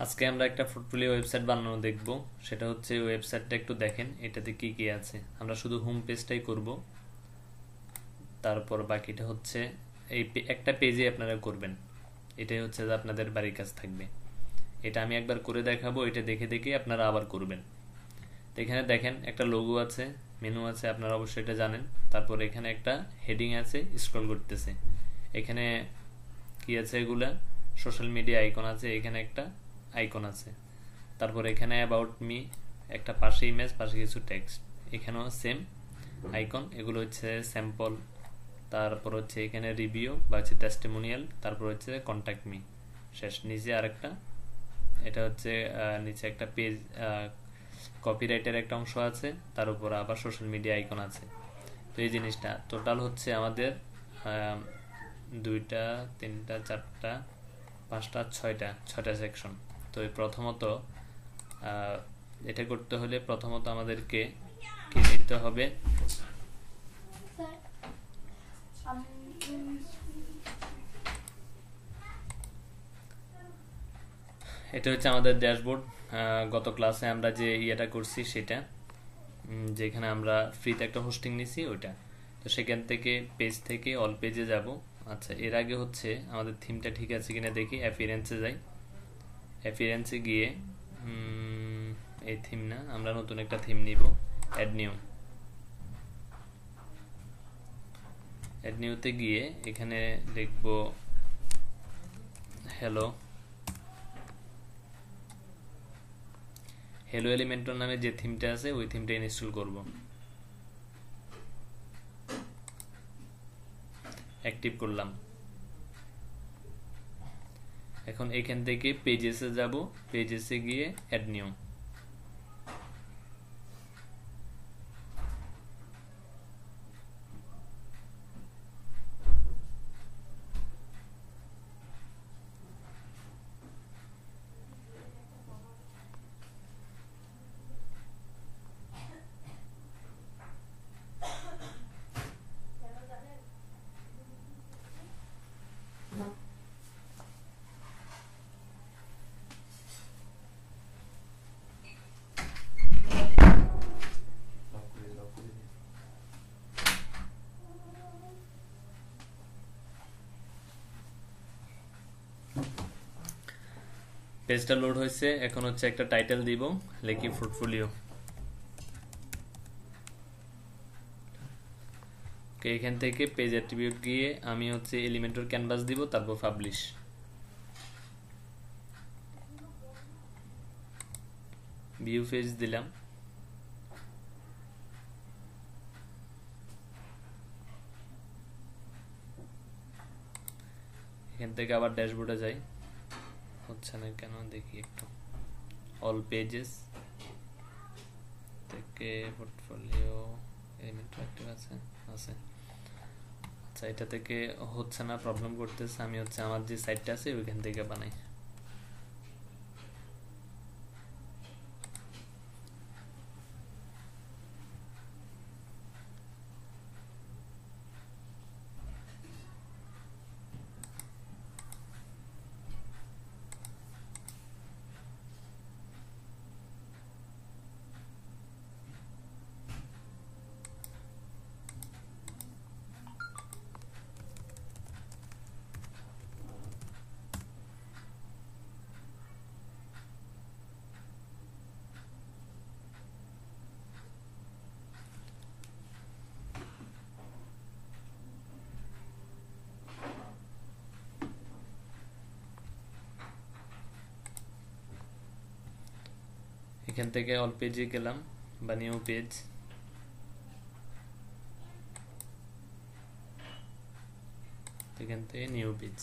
আজকে আমরা একটা পোর্টফোলিও ওয়েবসাইট বানানো দেখব। সেটা হচ্ছে ওয়েবসাইটটা একটু দেখেন, এটাতে কি কি আছে। আমরা শুধু হোম পেজটাই করব, তারপর বাকিটা হচ্ছে এই একটা পেজে আপনারা করবেন। এটাই হচ্ছে যে আপনাদের বাড়ির কাজ থাকবে। এটা আমি একবার করে দেখাবো, এটা দেখে দেখে আপনারা আবার করবেন। তো এখানে দেখেন একটা লোগো আছে, মেনু আছে, আপনারা অবশ্যই এটা জানেন। তারপর এখানে একটা হেডিং আছে, স্ক্রল করতেছে। এখানে কি আছে, এগুলা সোশ্যাল মিডিয়া আইকন আছে, এখানে একটা আইকন আছে। তারপর এখানে অ্যাবাউট মি, একটা পাশে ইমেজ, পাশে কিছু টেক্সট। এখানেও সেম আইকন, এগুলো হচ্ছে স্যাম্পল। তারপর হচ্ছে এখানে রিভিউ বা হচ্ছে টেস্টিমোনিয়াল, তারপর হচ্ছে কন্ট্যাক্ট মি। শেষ নিচে আরেকটা, এটা হচ্ছে নিচে একটা পেজ, কপিরাইটের একটা অংশ আছে, তার উপর আবার সোশ্যাল মিডিয়া আইকন আছে। তো এই জিনিসটা টোটাল হচ্ছে আমাদের দুইটা, তিনটা, চারটা, পাঁচটা, ছয়টা সেকশন। তো প্রথমত এটা করতে হলে প্রথমত আমাদেরকে কি নিতে হবে, এটা হচ্ছে আমাদের ড্যাশবোর্ড। গত ক্লাসে আমরা যে ইয়েটা করছি সেটা, যেখানে আমরা ফ্রিতে একটা হোস্টিং নিছি ওইটা। তো সেখান থেকে পেজ থেকে অল পেজে যাব। আচ্ছা, এর আগে হচ্ছে আমাদের থিমটা ঠিক আছে কিনা দেখি। অ্যাপিয়ারেন্সে যাই, অ্যাপিয়ারেন্সে গিয়ে এই থিম না, আমরা নতুন একটা থিম নিব। অ্যাড নিউ, অ্যাড নিউতে গিয়ে এখানে লিখব হ্যালো, হ্যালো এলিমেন্টর নামে যে থিমটা আছে ওই থিমটা ইনস্টল করব। অ্যাক্টিভ করলাম। এখন এখান থেকে পেজেসে যাব, পেজেসে গিয়ে অ্যাড নিউ। পেজটা লোড হয়েছে, এখন হচ্ছে একটা টাইটেল দিব, লেখি পোর্টফোলিও। এখান থেকে পেজ অ্যাট্রিবিউট গিয়ে আমি হচ্ছে এলিমেন্টর ক্যানভাস দিব, তারপর পাবলিশ। ভিউ পেজ দিলাম। এখান থেকে আবার ড্যাশবোর্ডে যাই, হচ্ছে না কেন দেখি একটু। অল পেজেস থেকে পোর্টফোলিও এলিমেন্টর অ্যাক্টিভ আছে আছে। আচ্ছা, এটা থেকে হচ্ছে না, প্রবলেম করতেছে। আমি হচ্ছে আমার যে সাইটটা আছে ওইখান থেকে বানাই। এখান থেকে অল পেজে গেলাম বা নিউ পেজ, এখান থেকে নিউ পেজ।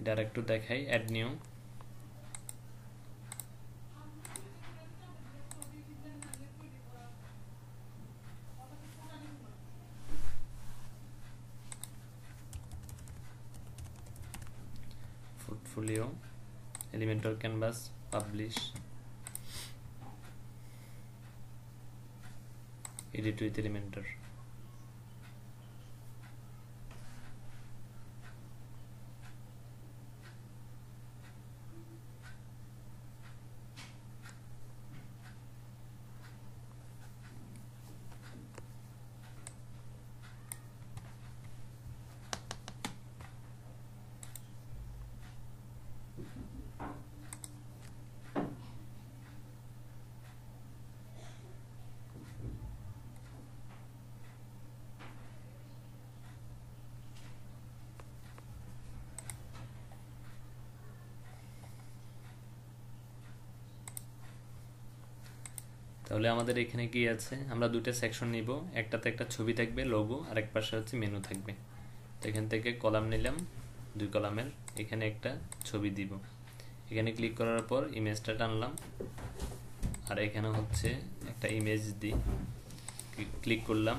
এটা আরেকটু দেখাই, add new. Portfolio, Elementor canvas, publish, edit with Elementor. তাহলে আমাদের এখানে কি আছে, আমরা দুটো সেকশন নিব, একটাতে একটা ছবি থাকবে লোগো, আর এক পাশে হচ্ছে মেনু থাকবে। তো এখান থেকে কলাম নিলাম, 2 কলামের, এখানে একটা ছবি দিব। এখানে ক্লিক করার পর ইমেজটা টানলাম, আর এখানে হচ্ছে একটা ইমেজ দিই, ক্লিক করলাম।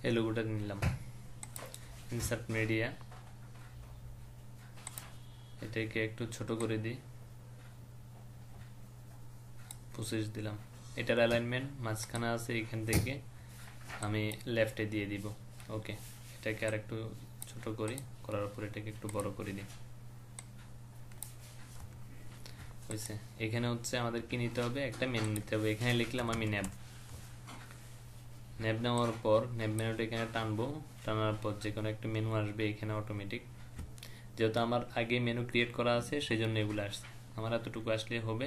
এই লোগোটা নিলাম, ইনসার্ট মিডিয়া, এটাকে একটু ছোট করে দিই, 25 দিলাম। এটার অ্যালাইনমেন্ট মাঝখানে আছে, এখান থেকে আমি লেফটে দিয়ে দিব। ওকে, এটাকে আর একটু ছোট করি, করার পর এটাকে একটু বড় করে দিই। হয়েছে। এখানে হচ্ছে আমাদের কি নিতে হবে, একটা মেনু নিতে হবে। এখানে লিখলাম আমি ন্যাব নেওয়ার পর ন্যাব মেনুটা এখানে টানবো, টানার পর যে কোনো একটা মেনু আসবে এখানে অটোমেটিক। যেহেতু আমার আগে মেনু ক্রিয়েট করা আছে সেই জন্য এগুলো আসছে, আমার এতটুকু আসলে হবে।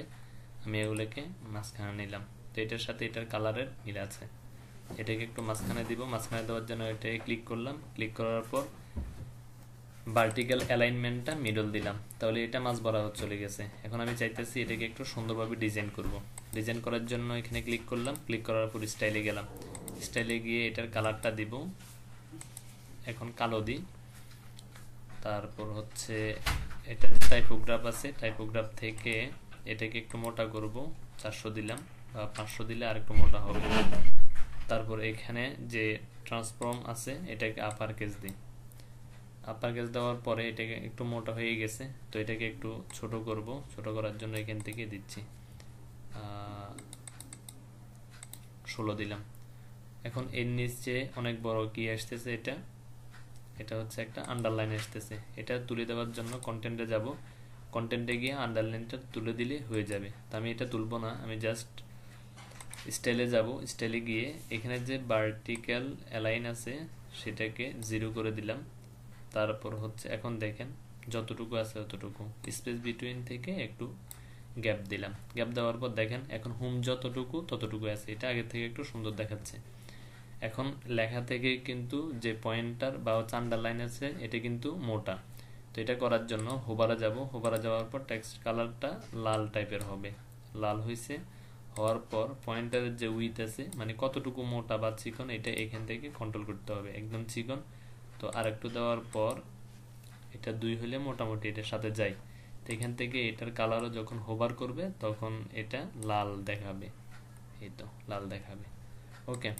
আমি এগুলোকে মাঝখানে নিলাম, তো এটার সাথে এটার কালারের মিল আছে, এটাকে একটু মাঝখানে দিব। মাঝখানে দেওয়ার জন্য এটাকে ক্লিক করলাম, ক্লিক করার পর ভার্টিক্যাল অ্যালাইনমেন্টটা মিডল দিলাম, তাহলে এটা মাঝ বরাবর চলে গেছে। এখন আমি চাইতেছি এটাকে একটু সুন্দরভাবে ডিজাইন করব। ডিজাইন করার জন্য এখানে ক্লিক করলাম, ক্লিক করার পর স্টাইলে গেলাম, স্টাইলে গিয়ে এটার কালারটা দিব, এখন কালো দিই। তারপর হচ্ছে এটা টাইপোগ্রাফ আছে, টাইপোগ্রাফ থেকে এটাকে একটু মোটা করব, 400 দিলাম, বা 500 দিলে আর একটু মোটা হবে। তারপর এখানে যে ট্রান্সফর্ম আছে এটাকে আপার কেস দিই, আপার কেস দেওয়ার পরে এটাকে একটু মোটা হয়ে গেছে, তো এটাকে একটু ছোট করব। ছোট করার জন্য এখান থেকে দিচ্ছি 16 দিলাম। এখন এর নিচে অনেক বড় কি আসতেছে, এটা হচ্ছে একটা আন্ডারলাইন আসতেছে, এটা তুলে দেওয়ার জন্য কন্টেন্টে যাব, কন্টেন্টে গিয়ে আন্ডারলাইনটা তুলে দিলে হয়ে যাবে। তো আমি এটা তুলবো না, আমি জাস্ট স্টাইলে যাব, স্টাইলে গিয়ে এখানে যে ভার্টিক্যাল অ্যালাইন আছে সেটাকে 0 করে দিলাম। তারপর হচ্ছে এখন দেখেন যতটুকু আছে ততটুকু, স্পেস বিটুইন থেকে একটু গ্যাপ দিলাম, গ্যাপ দেওয়ার পর দেখেন এখন হোম যতটুকু ততটুকু আছে, এটা আগে থেকে একটু সুন্দর দেখাচ্ছে। এখন লেখা থেকে কিন্তু যে পয়েন্টার বা হচ্ছে আন্ডারলাইন আছে এটা কিন্তু মোটা, তো এটা করার জন্য হোভারে যাব, হোভারে যাওয়ার পর টেক্সট কালারটা লাল টাইপের হবে। লাল হয়েছে, হওয়ার পর পয়েন্টারের যে উইথ আছে মানে কতটুকু মোটা বা চিকন এটা এখান থেকে কন্ট্রোল করতে হবে, একদম চিকন। তো আর একটু দেওয়ার পর এটা 2 হলে মোটামুটি এটার সাথে যায়। তো এখান থেকে এটার কালারও যখন হোভার করবে তখন এটা লাল দেখাবে, এই তো লাল দেখাবে। ওকে,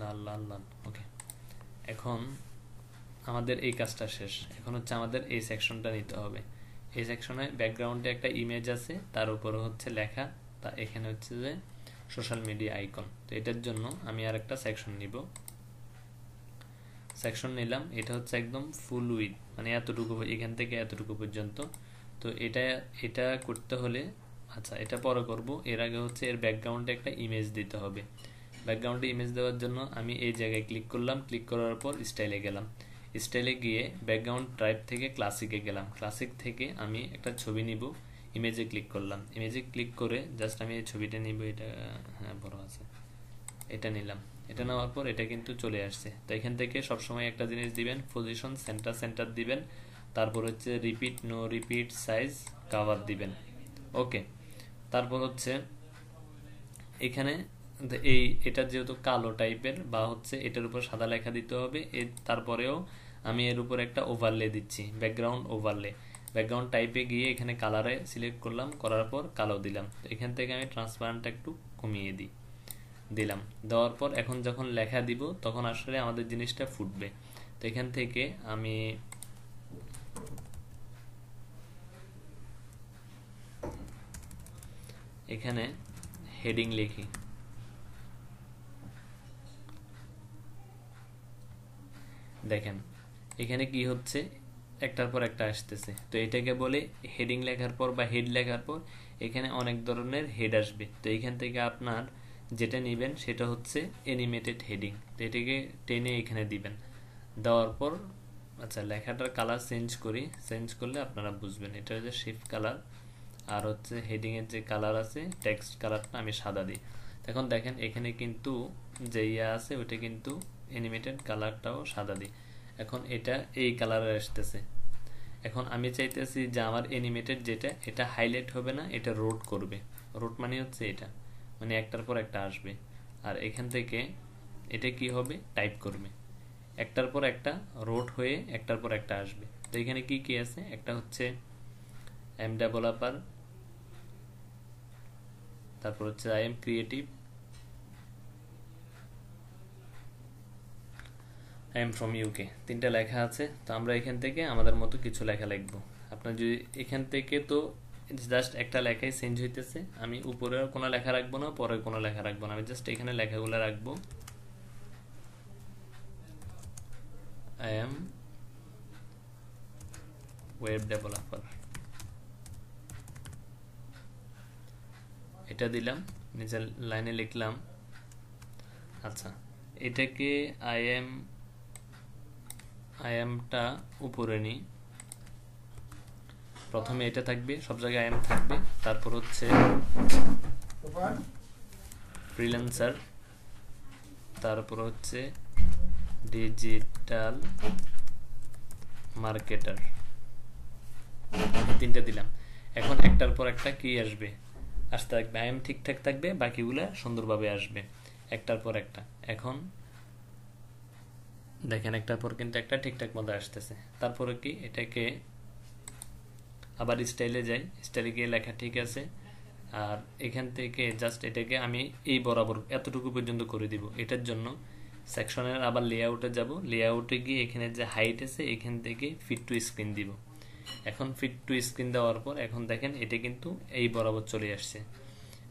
লাল লাল লাল। ওকে, এখন আমাদের এই কাজটা শেষ। এখন হচ্ছে আমাদের এই সেকশনটা নিতে হবে। এই সেকশনে ব্যাকগ্রাউন্ডে একটা ইমেজ আছে, তার উপরে হচ্ছে লেখা, তা এখানে হচ্ছে যে সোশ্যাল মিডিয়া আইকন। তো এটার জন্য আমি আর একটা সেকশন নিব, সেকশন নিলাম, এটা হচ্ছে একদম ফুল উইথ, মানে এতটুকু, এখান থেকে এতটুকু পর্যন্ত। তো এটা এটা করতে হলে, আচ্ছা এটা পরে করব, এর আগে হচ্ছে এর ব্যাকগ্রাউন্ডে একটা ইমেজ দিতে হবে। ব্যাকগ্রাউন্ডে ইমেজ দেওয়ার জন্য আমি এই জায়গায় ক্লিক করলাম, ক্লিক করার পর স্টাইলে গেলাম, স্টাইলে গিয়ে ব্যাকগ্রাউন্ড টাইপ থেকে ক্লাসিকে গেলাম, ক্লাসিক থেকে আমি একটা ছবি নিব, ইমেজে ক্লিক করলাম, ইমেজে ক্লিক করে জাস্ট আমি এই ছবিটা নিব, এটা হ্যাঁ বড় আছে, এটা নিলাম। এটা নেওয়ার পর এটা কিন্তু চলে আসছে। তো এখান থেকে সবসময় একটা জিনিস দিবেন, পজিশন সেন্টার সেন্টার দিবেন, তারপর হচ্ছে repeat no repeat size cover দিবেন। ওকে, তারপর হচ্ছে এখানে এই এটা যেহেতু কালো টাইপের বা হচ্ছে এটার উপর সাদা লেখা দিতে হবে, তারপরেও আমি এর উপর একটা ওভারলে দিচ্ছি, ব্যাকগ্রাউন্ড ওভারলে। ব্যাকগ্রাউন্ড টাইপে গিয়ে এখানে কালারে সিলেক্ট করলাম, করার পর কালো দিলাম। তো এখান থেকে আমি ট্রান্সপারেন্টটা একটু কমিয়ে দিলাম। দেওয়ার পর এখন যখন লেখা দিব তখন আসলে আমাদের জিনিসটা ফুটবে। তো এখান থেকে আমি এখানে হেডিং লিখি, দেখেন এখানে কি হচ্ছে, একটার পর একটা আসতেছে। তো এটাকে বলে হেডিং লেখার পর বা হেড লেখার পর এখানে অনেক ধরনের হেড আসবে। তো এখান থেকে আপনার যেটা নেবেন সেটা হচ্ছে অ্যানিমেটেড হেডিং। তো এটাকে টেনে এখানে দিবেন, দেওয়ার পর আচ্ছা লেখাটার কালার চেঞ্জ করি, চেঞ্জ করলে আপনারা বুঝবেন। এটা হচ্ছে শিফট কালার, আর হচ্ছে হেডিংয়ের যে কালার আছে টেক্সট কালারটা আমি সাদা দিই। এখন দেখেন এখানে কিন্তু যে ইয়া আছে ওইটা কিন্তু অ্যানিমেটেড কালারটাও সাদা দিই। এখন এটা এই কালারে আসতেছে। এখন আমি চাইতেছি যে আমার অ্যানিমেটেড যেটা, এটা হাইলাইট হবে না, এটা রোট করবে। রোট মানে হচ্ছে এটা, মানে একটার পর একটা আসবে। আর এখান থেকে এটা কি হবে, টাইপ করবে, একটার পর একটা রোট হয়ে একটার পর একটা আসবে। তো এখানে কি কি আছে, একটা হচ্ছে এম ডেভেলপার, তারপর হচ্ছে I am creative, I am from UK, তিনটা লেখা আছে। তো আমরা এখান থেকে আমাদের মতো কিছু লেখা লিখবো। আপনার যদি এখান থেকে, তো জাস্ট একটা লেখাই চেঞ্জ হইতেছে, আমি উপরে কোনো লেখা রাখবো না, পরে কোনো লেখা রাখবো না, আমি জাস্ট এখানে লেখাগুলো রাখবো। আই এম ওয়েব ডেভেলপার, এটা দিলাম, নিজের লাইনে লিখলাম। আচ্ছা এটাকে আই এমটা উপরে নিই, প্রথমে এটা থাকবে, সব জায়গায় আই এম থাকবে, তারপর হচ্ছে ফ্রিল্যান্সার, তারপর হচ্ছে ডিজিটাল মার্কেটার, তিনটা দিলাম। এখন একটার পর একটা কি আসবে, আসতে থাকবে, আই এম ঠিকঠাক থাকবে, বাকিগুলা সুন্দরভাবে আসবে একটার পর একটা। এখন দেখেন একটার পর কিন্তু একটা ঠিকঠাক মতো আসতেছে। তারপরে কি, এটাকে আবার স্টাইলে যাই, স্টাইলে গিয়ে লেখা ঠিক আছে, আর এখান থেকে জাস্ট এটাকে আমি এই বরাবর এতটুকু পর্যন্ত করে দিব। এটার জন্য সেকশনের আবার লেআউটে যাব, লেআউটে গিয়ে এখানে যে হাইট আছে এখান থেকে ফিট টু স্ক্রিন দিব। এখন ফিট টু স্ক্রিন দেওয়ার পর এখন দেখেন এটা কিন্তু এই বরাবর চলে আসছে।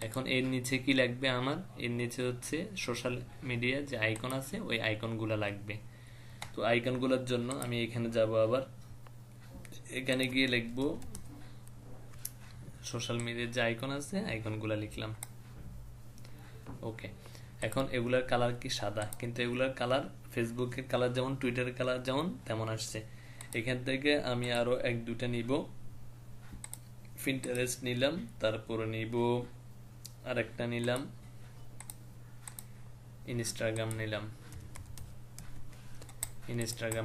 এখন এর নিচে কি লাগবে আমার, এর নিচে হচ্ছে সোশ্যাল মিডিয়া যে আইকন আছে ওই আইকনগুলো লাগবে। তো আইকনগুলোর জন্য আমি এখানে যাব, আবার এখানে গিয়ে লিখবো সোশ্যাল মিডিয়ার যে আইকন আছে আইকনগুলো লিখলাম। ওকে, এখন এগুলার কালার কি সাদা, কিন্তু এগুলার কালার ফেসবুকের কালার যেমন টুইটারের কালার যেমন তেমন আসছে। এখান থেকে আমি আরো এক দুটা নিব, পিন্টারেস্ট নিলাম, তারপরে নিব আরেকটা নিলাম, ইনস্টাগ্রাম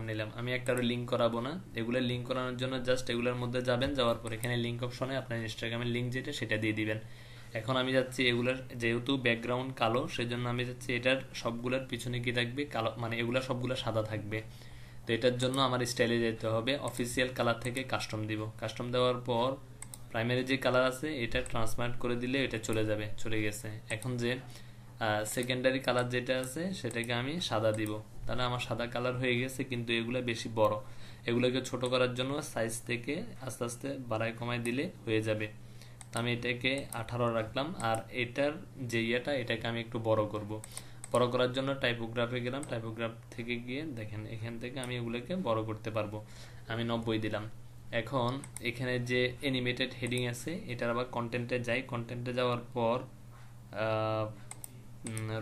নিলাম। আমি একটা লিঙ্ক করাবো না, এগুলো লিঙ্ক করানোর জন্য জাস্ট এগুলোর মধ্যে যাবেন, যাওয়ার পর এখানে লিঙ্ক অপশনে আপনার ইনস্টাগ্রামের লিঙ্ক যেটা সেটা দিয়ে দিবেন। এখন আমি যাচ্ছি এগুলার, যেহেতু ব্যাকগ্রাউন্ড কালো সেজন্য আমি যাচ্ছি এটার সবগুলোর পিছনে কি থাকবে, কালো, মানে এগুলা সবগুলো সাদা থাকবে। তো এটার জন্য আমার স্টাইলে যেতে হবে, অফিসিয়াল কালার থেকে কাস্টম দিব। কাস্টম দেওয়ার পর প্রাইমারি যে কালার আছে এটা ট্রান্সফার করে দিলে এটা চলে গেছে। এখন যে সেকেন্ডারি কালার যেটা আছে সেটাকে আমি সাদা দিব, তাহলে আমার সাদা কালার হয়ে গেছে। কিন্তু এগুলো বেশি বড়, এগুলোকে ছোট করার জন্য সাইজ থেকে আস্তে আস্তে বাড়ায় কমায় দিলে হয়ে যাবে। তো আমি এটাকে 18 রাখলাম, আর এটার যে ইয়েটা এটাকে আমি একটু বড় করব, বড় করার জন্য টাইপোগ্রাফে গেলাম, টাইপোগ্রাফ থেকে গিয়ে দেখেন এখান থেকে আমি এগুলোকে বড় করতে পারবো। আমি 90 দিলাম। এখন এখানে যে অ্যানিমেটেড হেডিং আছে এটার আবার কন্টেন্টে যাই, কন্টেন্টে যাওয়ার পর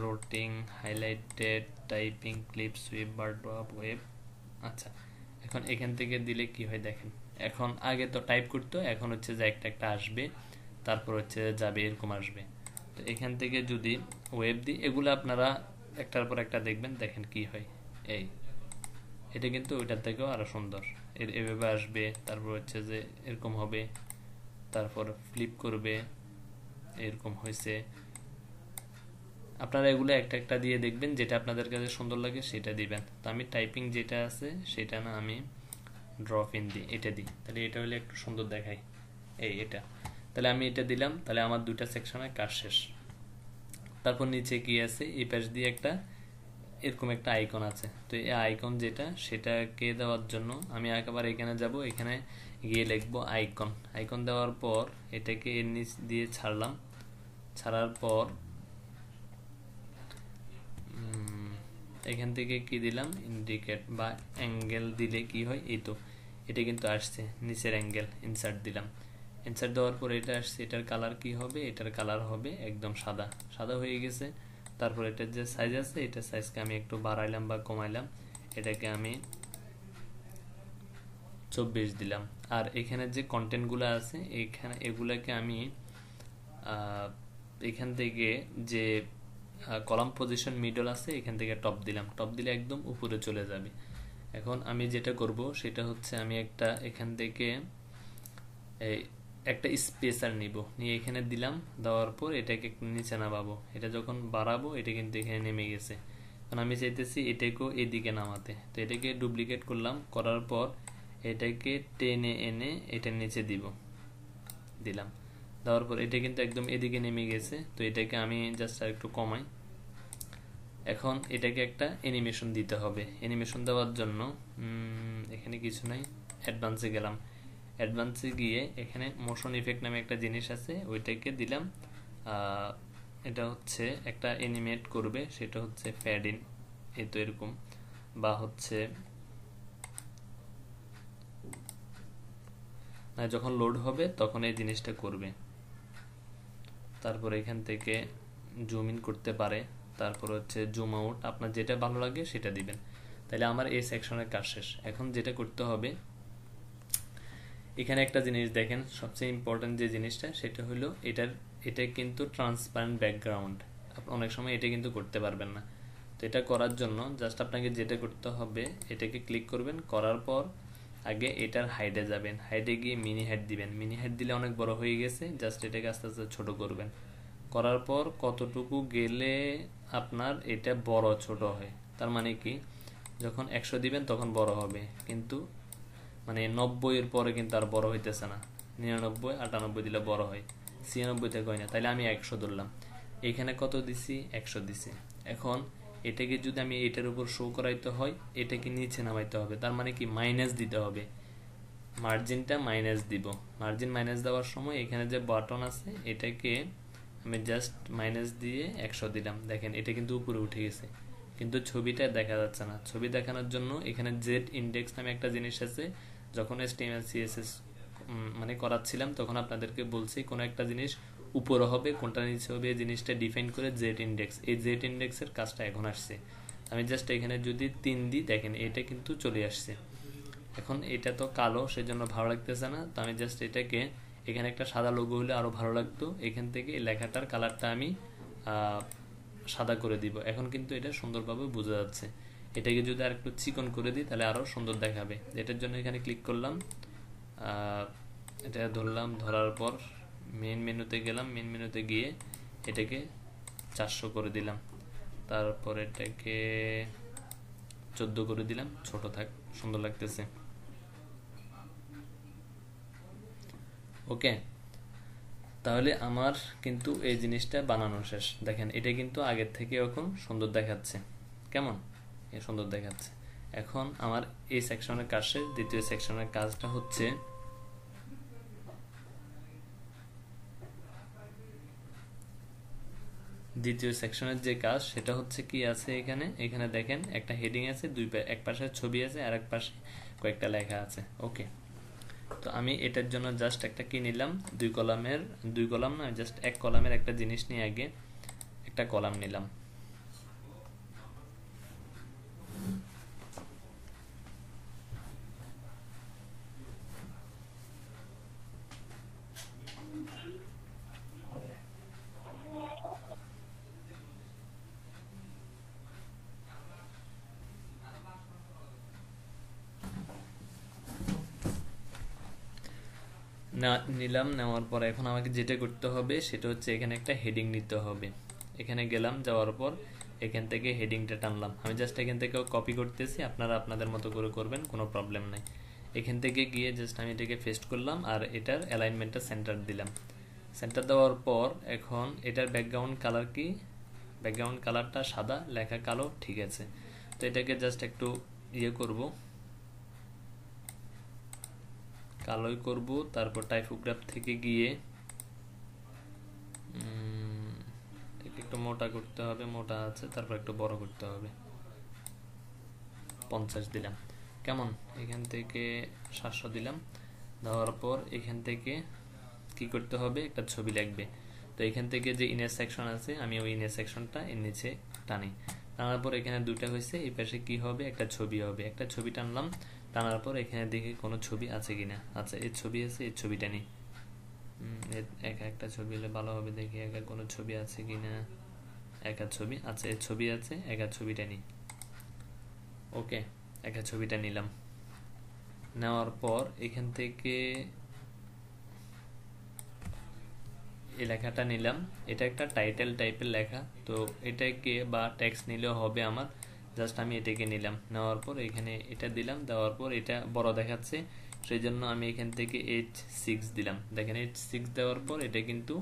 রোটিং, হাইলাইটেড, টাইপিং, ক্লিপ, সুইপ, বারড্রপ, ওয়েব। আচ্ছা, এখন এখান থেকে দিলে কি হয় দেখেন, এখন আগে তো টাইপ করতো, এখন হচ্ছে যে একটা একটা আসবে, তারপর হচ্ছে যাবে, এরকম আসবে। তো এখান থেকে যদি ওয়েব দিই, এগুলো আপনারা একটার পর একটা দেখবেন, দেখেন কি হয়। এই এটা কিন্তু ওইটার থেকেও আরো সুন্দর, এভাবে আসবে, তারপর হচ্ছে যে এরকম হবে, তারপর ফ্লিপ করবে, এরকম হয়েছে। আপনারা এগুলো একটা একটা দিয়ে দেখবেন, যেটা আপনাদের কাছে সুন্দর লাগে সেটা দিবেন। তো আমি টাইপিং যেটা আছে সেটা না, আমি ড্রপ ইন দিই, এটা দিই, তাহলে এটা হলে একটু সুন্দর দেখায়। এটা, তাহলে আমি এটা দিলাম, তাহলে আমার দুইটা সেকশনের কাজ শেষ। তারপর নিচে কি আছে, এই পাশ দিয়ে একটা এরকম একটা আইকন আছে। তো এই আইকন যেটা, সেটাকে দেওয়ার জন্য আমি একেবারে এখানে যাব, এখানে গিয়ে লিখবো আইকন। আইকন দেওয়ার পর এটাকে এর নিচ দিয়ে ছাড়লাম, ছাড়ার পর এখান থেকে কি দিলাম, ইন্ডিকেট বা অ্যাঙ্গেল দিলে কি হয়, এই তো এটা কিন্তু আসছে, নিচের অ্যাঙ্গেল ইনসার্ট দিলাম। ইনসার্ট দেওয়ার পর এটা আসছে, এটার কালার কি হবে, এটার কালার হবে একদম সাদা, সাদা হয়ে গেছে। তারপর এটার যে সাইজ আছে, এটার সাইজকে আমি একটু বাড়াইলাম বা কমাইলাম, এটাকে আমি 24 দিলাম। আর এখানে যে কন্টেন্টগুলো আছে এখানে, এগুলাকে আমি এখান থেকে যে কলাম পজিশন মিডল আছে, এখান থেকে টপ দিলাম, টপ দিলে একদম উপরে চলে যাবে। এখন আমি যেটা করব সেটা হচ্ছে, আমি একটা এখান থেকে একটা স্পেসার নিব, নিয়ে এখানে দিলাম, দেওয়ার পর এটাকে একটু নিচে নামাবো। এটা যখন বাড়াবো এটা কিন্তু এখানে নেমে গেছে, কারণ আমি চাইতেছি এটাকেও এদিকে নামাতে। তো এটাকে ডুপ্লিকেট করলাম, করার পর এটাকে টেনে এনে এটার নিচে দিলাম, দেওয়ার পর এটা কিন্তু একদম এদিকে নেমে গেছে। তো এটাকে আমি জাস্ট আর একটু কমাই। এখন এটাকে একটা অ্যানিমেশন দিতে হবে। অ্যানিমেশন দেওয়ার জন্য এখানে কিছু নাই, অ্যাডভান্সে গেলাম। অ্যাডভান্সে গিয়ে এখানে মোশন ইফেক্ট নামে একটা জিনিস আছে, ওইটাকে দিলাম। এটা হচ্ছে একটা অ্যানিমেট করবে, সেটা হচ্ছে ফ্যাড ইন, এই তো এরকম, বা হচ্ছে যখন লোড হবে তখন এই জিনিসটা করবে। তারপর এখান থেকে জুম ইন করতে পারে, তারপর হচ্ছে জুম আউট, আপনার যেটা ভালো লাগে সেটা দিবেন। তাহলে আমার এই সেকশনের কাজ শেষ। এখন যেটা করতে হবে, এখানে একটা জিনিস দেখেন, সবচেয়ে ইম্পর্টেন্ট যে জিনিসটা, সেটা হলো এটা কিন্তু ট্রান্সপারেন্ট ব্যাকগ্রাউন্ড। অনেক সময় এটা কিন্তু করতে পারবেন না। তো এটা করার জন্য জাস্ট আপনাকে যেটা করতে হবে, এটাকে ক্লিক করবেন, করার পর আগে এটার হাইডে যাবেন, হাইডে গিয়ে মিনি হাইড দিবেন। মিনি হাইড দিলে অনেক বড় হয়ে গেছে, জাস্ট এটাকে আস্তে আস্তে ছোট করবেন। করার পর কতটুকু গেলে আপনার এটা বড় ছোট হয়, তার মানে কি, যখন 100 দিবেন তখন বড় হবে, কিন্তু মানে 90 এর পরে কিন্তু আর বড় হইতেছে না। 99, 98 দিলে বড় হয়, 96 থেকে হয় না। তাহলে আমি 100 ধরলাম, এখানে কত দিছি, 100 দিছি। এখন এটাকে যদি আমি এটার উপর শো করাইতে হয়, এটাকে নিচে নামাইতে হবে, তার মানে কি মাইনাস দিতে হবে, মার্জিনটা মাইনাস দিব। মার্জিন মাইনাস দেওয়ার সময় এখানে যে বাটন আছে, এটাকে আমি জাস্ট মাইনাস দিয়ে 100 দিলাম। দেখেন এটা কিন্তু উপরে উঠে গেছে, কিন্তু ছবিটা দেখা যাচ্ছে না। ছবি দেখানোর জন্য এখানে জেড ইন্ডেক্স নামে একটা জিনিস আছে। যখন HTML CSS মানে করাচ্ছিলাম, তখন আপনাদেরকে বলছি কোনো একটা জিনিস উপরে হবে, কোনটা নিচে হবে, এই জিনিসটা ডিফাইন করে জেড ইন্ডেক্স। এই জেড ইন্ডেক্সের কাজটা এখন আসছে। আমি জাস্ট এখানে যদি 3 দিই, দেখেন এটা কিন্তু চলে আসছে। এখন এটা তো কালো, সেজন্য ভালো লাগতেছে না। তো আমি জাস্ট এটাকে, এখানে একটা সাদা লোগো হলে আরো ভালো লাগতো। এখান থেকে এই লেখাটার কালারটা আমি সাদা করে দিব। এখন কিন্তু এটা সুন্দরভাবে বোঝা যাচ্ছে। এটাকে যদি আর একটু চিকন করে দিই, তাহলে আরো সুন্দর দেখাবে। এটার জন্য এখানে ক্লিক করলাম, এটা ধরলাম, ধরার পর মেইন মেনুতে গেলাম, মেইন মেনুতে গিয়ে এটাকে 400 করে দিলাম। তারপর এটাকে 14 করে দিলাম, ছোট থাক, সুন্দর লাগতেছে। ওকে, তাহলে আমার কিন্তু এই জিনিসটা বানানো শেষ। দেখেন এটা কিন্তু আগের থেকে এখন সুন্দর দেখাচ্ছে। কেমন সুন্দর দেখাচ্ছে। এখন আমার এই সেকশনের কাজ শেষ। দ্বিতীয় সেকশনের কাজটা হচ্ছে, দ্বিতীয় সেকশনের যে কাজ সেটা হচ্ছে কি আছে এখানে, এখানে দেখেন একটা হেডিং আছে, এক পাশে ছবি আছে আর এক পাশে কয়েকটা লেখা আছে। ওকে, তো আমি এটার জন্য জাস্ট একটা কি নিলাম, দুই কলাম না, জাস্ট এক কলামের একটা জিনিস নিয়ে আগে একটা কলাম নিলাম। নিলাম, নেওয়ার পর এখন আমাকে যেটা করতে হবে সেটা হচ্ছে এখানে একটা হেডিং নিতে হবে। এখানে গেলাম, যাওয়ার পর এখান থেকে হেডিংটা টানলাম। আমি জাস্ট এখান থেকে কপি করতেছি, আপনারা আপনাদের মতো করে করবেন, কোনো প্রবলেম নাই। এখান থেকে গিয়ে জাস্ট আমি এটাকে পেস্ট করলাম আর এটার অ্যালাইনমেন্টটা সেন্টার দিলাম। সেন্টার দেওয়ার পর এখন এটার ব্যাকগ্রাউন্ড কালার কি, ব্যাকগ্রাউন্ড কালারটা সাদা, লেখা কালো, ঠিক আছে। তো এটাকে জাস্ট একটু করব, কালোই করব। তারপর টাইপোগ্রাফ থেকে গিয়ে একটু মোটা করতে হবে, মোটা আছে, তারপর একটু বড় করতে হবে, 50 দিলাম। কেমন, এখান থেকে 700 দিলাম। দেওয়ার পর এখান থেকে কি করতে হবে, একটা ছবি লাগবে। তো এখান থেকে যে ইনার সেকশন আছে, আমি ওই ইনার সেকশনটা এর নিচে টানি। টানার পর এখানে দুটা হয়েছে, এই পাশে কি হবে, একটা ছবি হবে। একটা ছবি টানলাম, টানার পর এখানে দেখি কোনো ছবি আছে কিনা। আচ্ছা, এই ছবি আছে, এই ছবিটা নিই। একটা ছবি হলে ভালো হবে, দেখি একা কোনো ছবি আছে কিনা। একা ছবি আছে, এই ছবি আছে, একা ছবিটা নিই। ওকে, একা ছবিটা নিলাম। নেওয়ার পর এখান থেকে এই লেখাটা নিলাম, এটা একটা টাইটেল টাইপের লেখা, তো এটাকে বা টেক্সট নিলেও হবে আমার। জাস্ট আমি এটাকে নিলাম, নেওয়ার পর এখানে এটা দিলাম। দেওয়ার পর এটা বড় দেখাচ্ছে, সেই জন্য আমি এখান থেকে H6 দিলাম। দেখেন H6 দেওয়ার পর এটা কিন্তু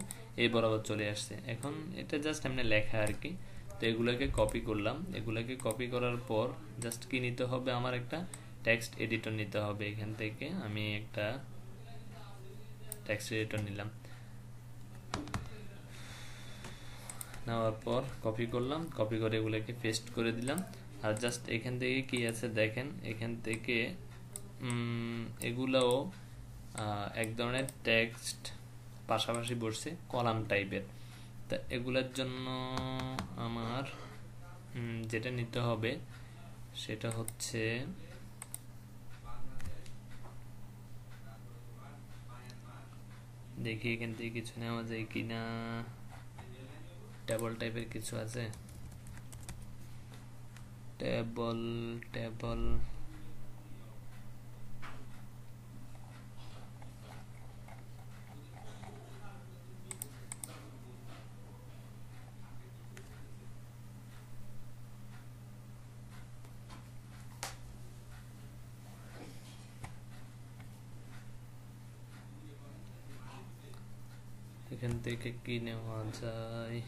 এই বরাবর চলে আসছে। এখন এটা জাস্ট এমনি লেখা আর কি। তো এগুলোকে কপি করলাম, এগুলোকে কপি করার পর জাস্ট কি নিতে হবে, আমার একটা টেক্সট এডিটর নিতে হবে। এখান থেকে আমি একটা টেক্সট এডিটর নিলাম। নেওয়ার পর কপি করলাম, কপি করে এগুলোকে পেস্ট করে দিলাম। আর জাস্ট এখান থেকে কি আছে দেখেন, এখান থেকে এগুলাও এক ধরনের টেক্সট পাশাপাশি বসছে, কলাম টাইপের। তা এগুলোর জন্য আমার যেটা নিতে হবে সেটা হচ্ছে দেখি এখান থেকে কিছু নেওয়া যায় কিনা। টেবল টাইপের কিছু আছে, টেবল এখান থেকে কি নেওয়া যায়,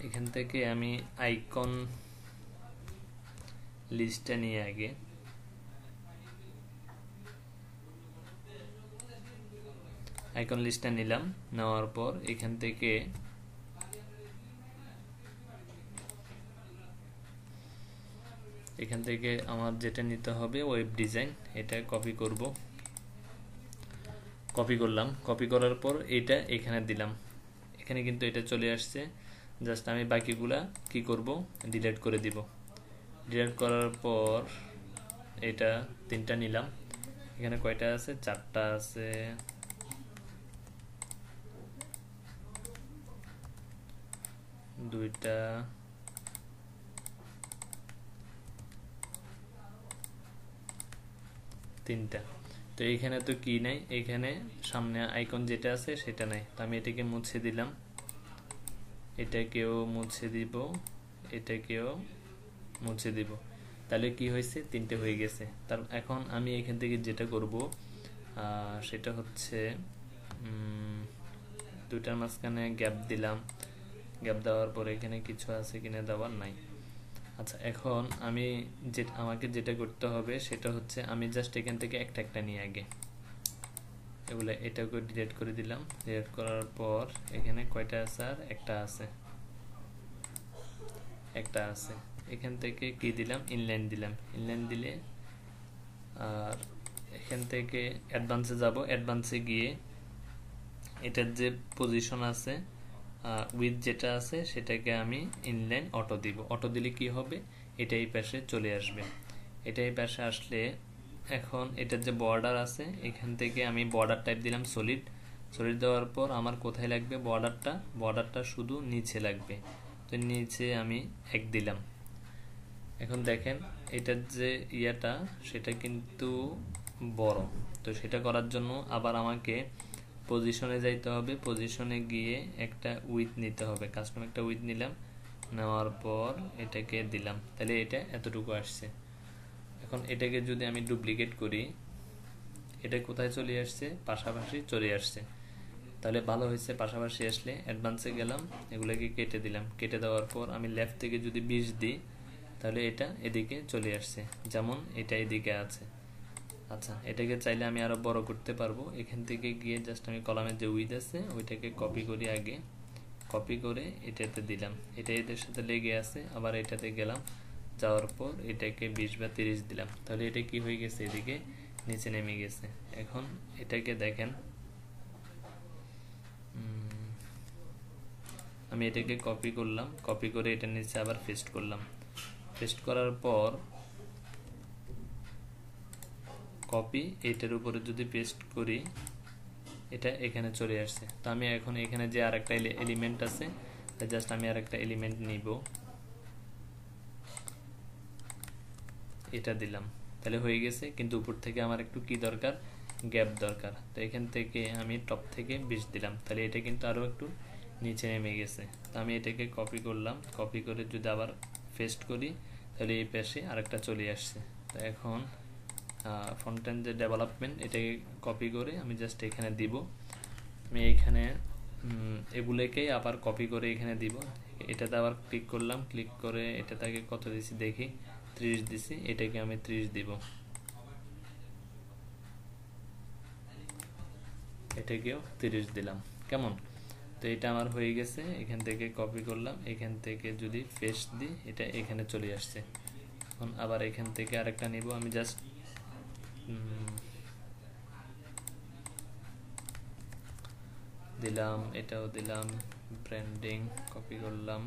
এখান থেকে আমি আইকন লিস্টটা নিয়ে আগে আইকন লিস্টটা নিলাম। নেওয়ার পর এখান থেকে আমার যেটা নিতে হবে ওয়েব ডিজাইন, এটা কপি করব। কপি করলাম, কপি করার পর এটা এখানে দিলাম। এখানে কিন্তু এটা চলে আসছে। জাস্ট আমি বাকিগুলা কি করব, ডিলিট করে দিব। ডিলিট করার পর এটা 3টা নিলাম। এখানে কয়টা আছে, 4টা আছে। দুইটা, তিনটা। তো এইখানে তো কি নাই, এখানে সামনে আইকন যেটা আছে সেটা নাই। তো আমি এটাকে মুছে দিলাম, এটাকেও মুছে দিব, এটাকেও মুছে দিব। তাহলে কি হয়েছে, 3টে হয়ে গেছে। তার এখন আমি এখান থেকে যেটা করব সেটা হচ্ছে দুইটার মাঝখানে গ্যাপ দিলাম। গ্যাপ দেওয়ার পরে এখানে কিছু আছে কিনা, দেওয়ার নাই। আচ্ছা, এখন আমাকে যেটা করতে হবে সেটা হচ্ছে আমি জাস্ট এখান থেকে একটা নিয়ে আগে এগুলো এটাকে ডিলিট করে দিলাম। ডিলিট করার পর এখানে কয়টা আছে? আর একটা আছে। এখান থেকে কি দিলাম? ইনলাইন দিলাম। ইনলাইন দিলে আর এখান থেকে অ্যাডভান্সে যাব। অ্যাডভান্সে গিয়ে এটার যে পজিশন আছে উইথ যেটা আছে সেটাকে আমি ইনলাইন অটো দিব। অটো দিলে কি হবে? এটা এই পাশে চলে আসবে। এটা এই পাশে আসলে এখন এটার যে বর্ডার আছে এখান থেকে আমি বর্ডার টাইপ দিলাম সলিড। সলিড দেওয়ার পর আমার কোথায় লাগবে বর্ডারটা শুধু নিচে লাগবে। তো নিচে আমি 1 দিলাম। এখন দেখেন এটার যে ইয়াটা সেটা কিন্তু বড়। তো সেটা করার জন্য আবার আমাকে পজিশনে যাইতে হবে। পজিশনে গিয়ে একটা উইথ নিতে হবে। কাস্টম একটা উইথ নিলাম। নেওয়ার পর এটাকে দিলাম। তাহলে এটা এতটুকু আসছে। এখন এটাকে যদি আমি ডুপ্লিকেট করি, এটা কোথায় চলে আসছে? পাশাপাশি চলে আসছে। তাহলে ভালো হয়েছে। পাশাপাশি আসলে অ্যাডভান্সে গেলাম, এগুলোকে কেটে দিলাম। কেটে দেওয়ার পর আমি লেফট থেকে যদি 20 দিই তাহলে এটা এদিকে চলে আসছে, যেমন এটা এদিকে আছে। আচ্ছা, এটাকে চাইলে আমি আরো বড় করতে পারবো। এখান থেকে গিয়ে জাস্ট আমি কলামের যে উইথ আছে ওইটাকে কপি করি। আগে কপি করে এটাতে দিলাম। এটা এদের সাথে লেগে আছে। আবার এটাতে গেলাম, যাওয়ার পর এটাকে 20 বা 30 দিলাম। তাহলে এটা কি হয়ে গেছে? এদিকে নিচে নেমে গেছে। এখন এটাকে দেখেন, আমি এটাকে কপি করলাম। কপি করে এটার নিচে আবার পেস্ট করলাম। পেস্ট করার পর কপি এটার উপরে যদি পেস্ট করি এটা এখানে চলে আসছে। তো আমি এখন এখানে যে আরেকটা এলিমেন্ট আছে জাস্ট আমি আরেকটা এলিমেন্ট নিব, এটা দিলাম। তাহলে হয়ে গেছে। কিন্তু উপর থেকে আমার একটু কি দরকার? গ্যাপ দরকার। তো এখান থেকে আমি টপ থেকে 20 দিলাম। তাহলে এটা কিন্তু আরো একটু নিচে নেমে গেছে। তো আমি এটাকে কপি করলাম। কপি করে যদি আবার পেস্ট করি তাহলে এই পাশে আরেকটা চলে আসছে। তো এখন ফ্রন্ট এন্ড যে ডেভেলপমেন্ট এটাকে কপি করে আমি জাস্ট এখানে দিব। আমি এইখানে এগুলোকেই আবার কপি করে এখানে দিব। এটাতে আবার ক্লিক করলাম। ক্লিক করে এটাতে আগে কত দিছি দেখি, 30 দিছি। এটাকে আমি 30 দিব। এটাকেও 30 দিলাম। কেমন? তো এটা আমার হয়ে গেছে। এখান থেকে কপি করলাম, এখান থেকে যদি পেস্ট দিই এটা এখানে চলে আসছে। এখন আবার এখান থেকে আরেকটা নিব। আমি জাস্ট দিলাম, এটাও দিলাম, ব্র্যান্ডিং কপি করলাম,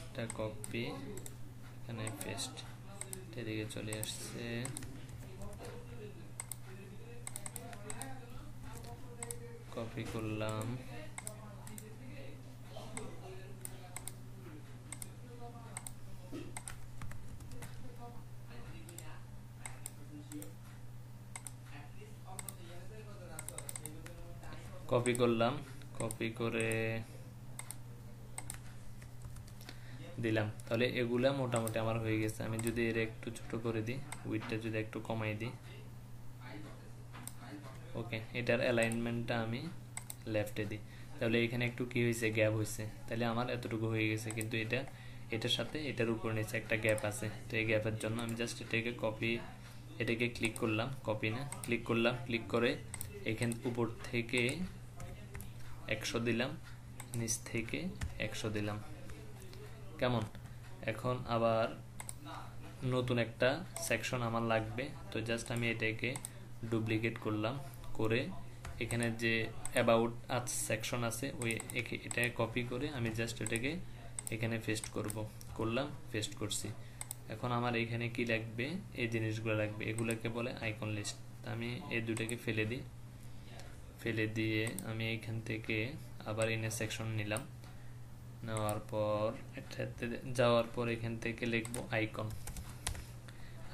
এটা কপি, এখানে পেস্ট, এদিকে চলে আসছে। কপি করলাম, কপি করলাম, কপি করে দিলাম। তাহলে এগুলা মোটামুটি আমার হয়ে গেছে। আমি যদি এর একটু ছোট করে দিই, উইডথটা যদি একটু কমাই দিই, ওকে, এটার অ্যালাইনমেন্টটা আমি লেফটে দিই, তাহলে এখানে একটু কি হয়েছে? গ্যাপ হয়েছে। তাহলে আমার এতটুকু হয়ে গেছে। কিন্তু এটার সাথে এটার উপর নিচে একটা গ্যাপ আছে। তো এই গ্যাপের জন্য আমি জাস্ট এটাকে কপি, এটাকে ক্লিক করলাম, কপি না ক্লিক করলাম, ক্লিক করে এখান উপর থেকে 100 দিলাম, নিচ থেকে 100 দিলাম। কেমন? এখন আবার নতুন একটা সেকশন আমার লাগবে। তো জাস্ট আমি এটাকে ডুপ্লিকেট করলাম, করে এখানে যে অ্যাবাউট আজ সেকশন আছে ওই এটা কপি করে আমি জাস্ট এটাকে এখানে পেস্ট করলাম, পেস্ট করছি। এখন আমার এখানে কি লাগবে? এই জিনিসগুলো লাগবে, এগুলোকে বলে আইকন লিস্ট। আমি এই দুটাকে ফেলে দিই। ফেলে দিয়ে আমি এখান থেকে আবার ইনে সেকশন নিলাম। নেওয়ার পর এটাতে যাওয়ার পর এখান থেকে লিখবো আইকন।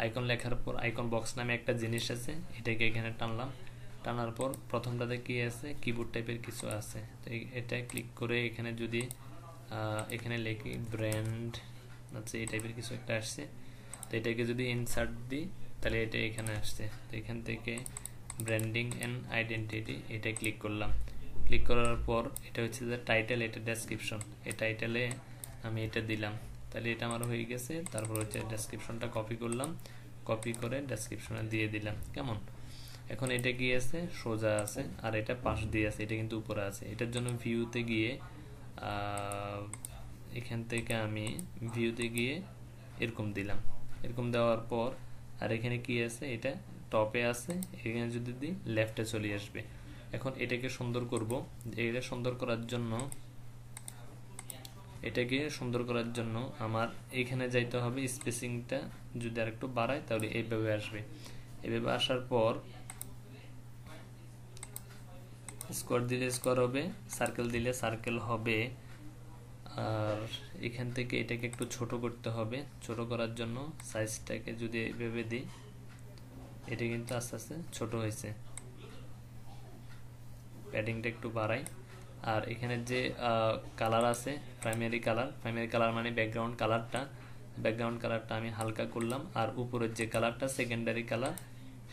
আইকন লেখার পর আইকন বক্স নামে একটা জিনিস আছে, এটাকে এখানে টানলাম। টানার পর প্রথমটাতে কি আছে? কিবোর্ড টাইপের কিছু আছে। তো এটা ক্লিক করে এখানে যদি এখানে লিখি ব্র্যান্ড, আচ্ছা এই টাইপের কিছু একটা আসছে। তো এটাকে যদি ইনসার্ট দিই তাহলে এটা এখানে আসছে। তো এখান থেকে ব্র্যান্ডিং এন্ড আইডেন্টিটি এটা ক্লিক করলাম। ক্লিক করার পর এটা হচ্ছে যে টাইটেল, এটা ডেসক্রিপশন। এই টাইটেলে আমি এটা দিলাম। তাহলে এটা আমার হয়ে গেছে। তারপর হচ্ছে ডেসক্রিপশনটা কপি করলাম, কপি করে ডেসক্রিপশনে দিয়ে দিলাম। কেমন? এখন এটা কি আছে, সোজা আছে, আর এটা পাশ দিয়ে আছে, এটা কিন্তু উপরে আছে। এটার জন্য ভিউতে গিয়ে এখান থেকে আমি ভিউতে গিয়ে এরকম দিলাম, এরকম দেওয়ার পর আর এখানে কি আছে, এটা টপে আছে, এখানে যদি দিই লেফটে চলে আসবে। এখন এটাকে সুন্দর করব, এটা সুন্দর করার জন্য আমার এখানে যাইতে হবে, স্পেসিংটা যদি আর একটু বাড়াই তাহলে এইভাবে আসবে। এইভাবে আসার পর স্কোয়ার দিলে স্কোয়ার হবে, সার্কেল দিলে সার্কেল হবে। আর এখান থেকে এটাকে একটু ছোট করতে হবে। ছোট করার জন্য সাইজটাকে যদি এইভাবে দিই, এটা কিন্তু আস্তে আস্তে ছোট হয়েছে। প্যাডিংটা একটু বাড়াই। আর এখানে যে কালার আছে, প্রাইমারি কালার মানে ব্যাকগ্রাউন্ড কালারটা আমি হালকা করলাম। আর উপরের যে কালারটা সেকেন্ডারি কালার,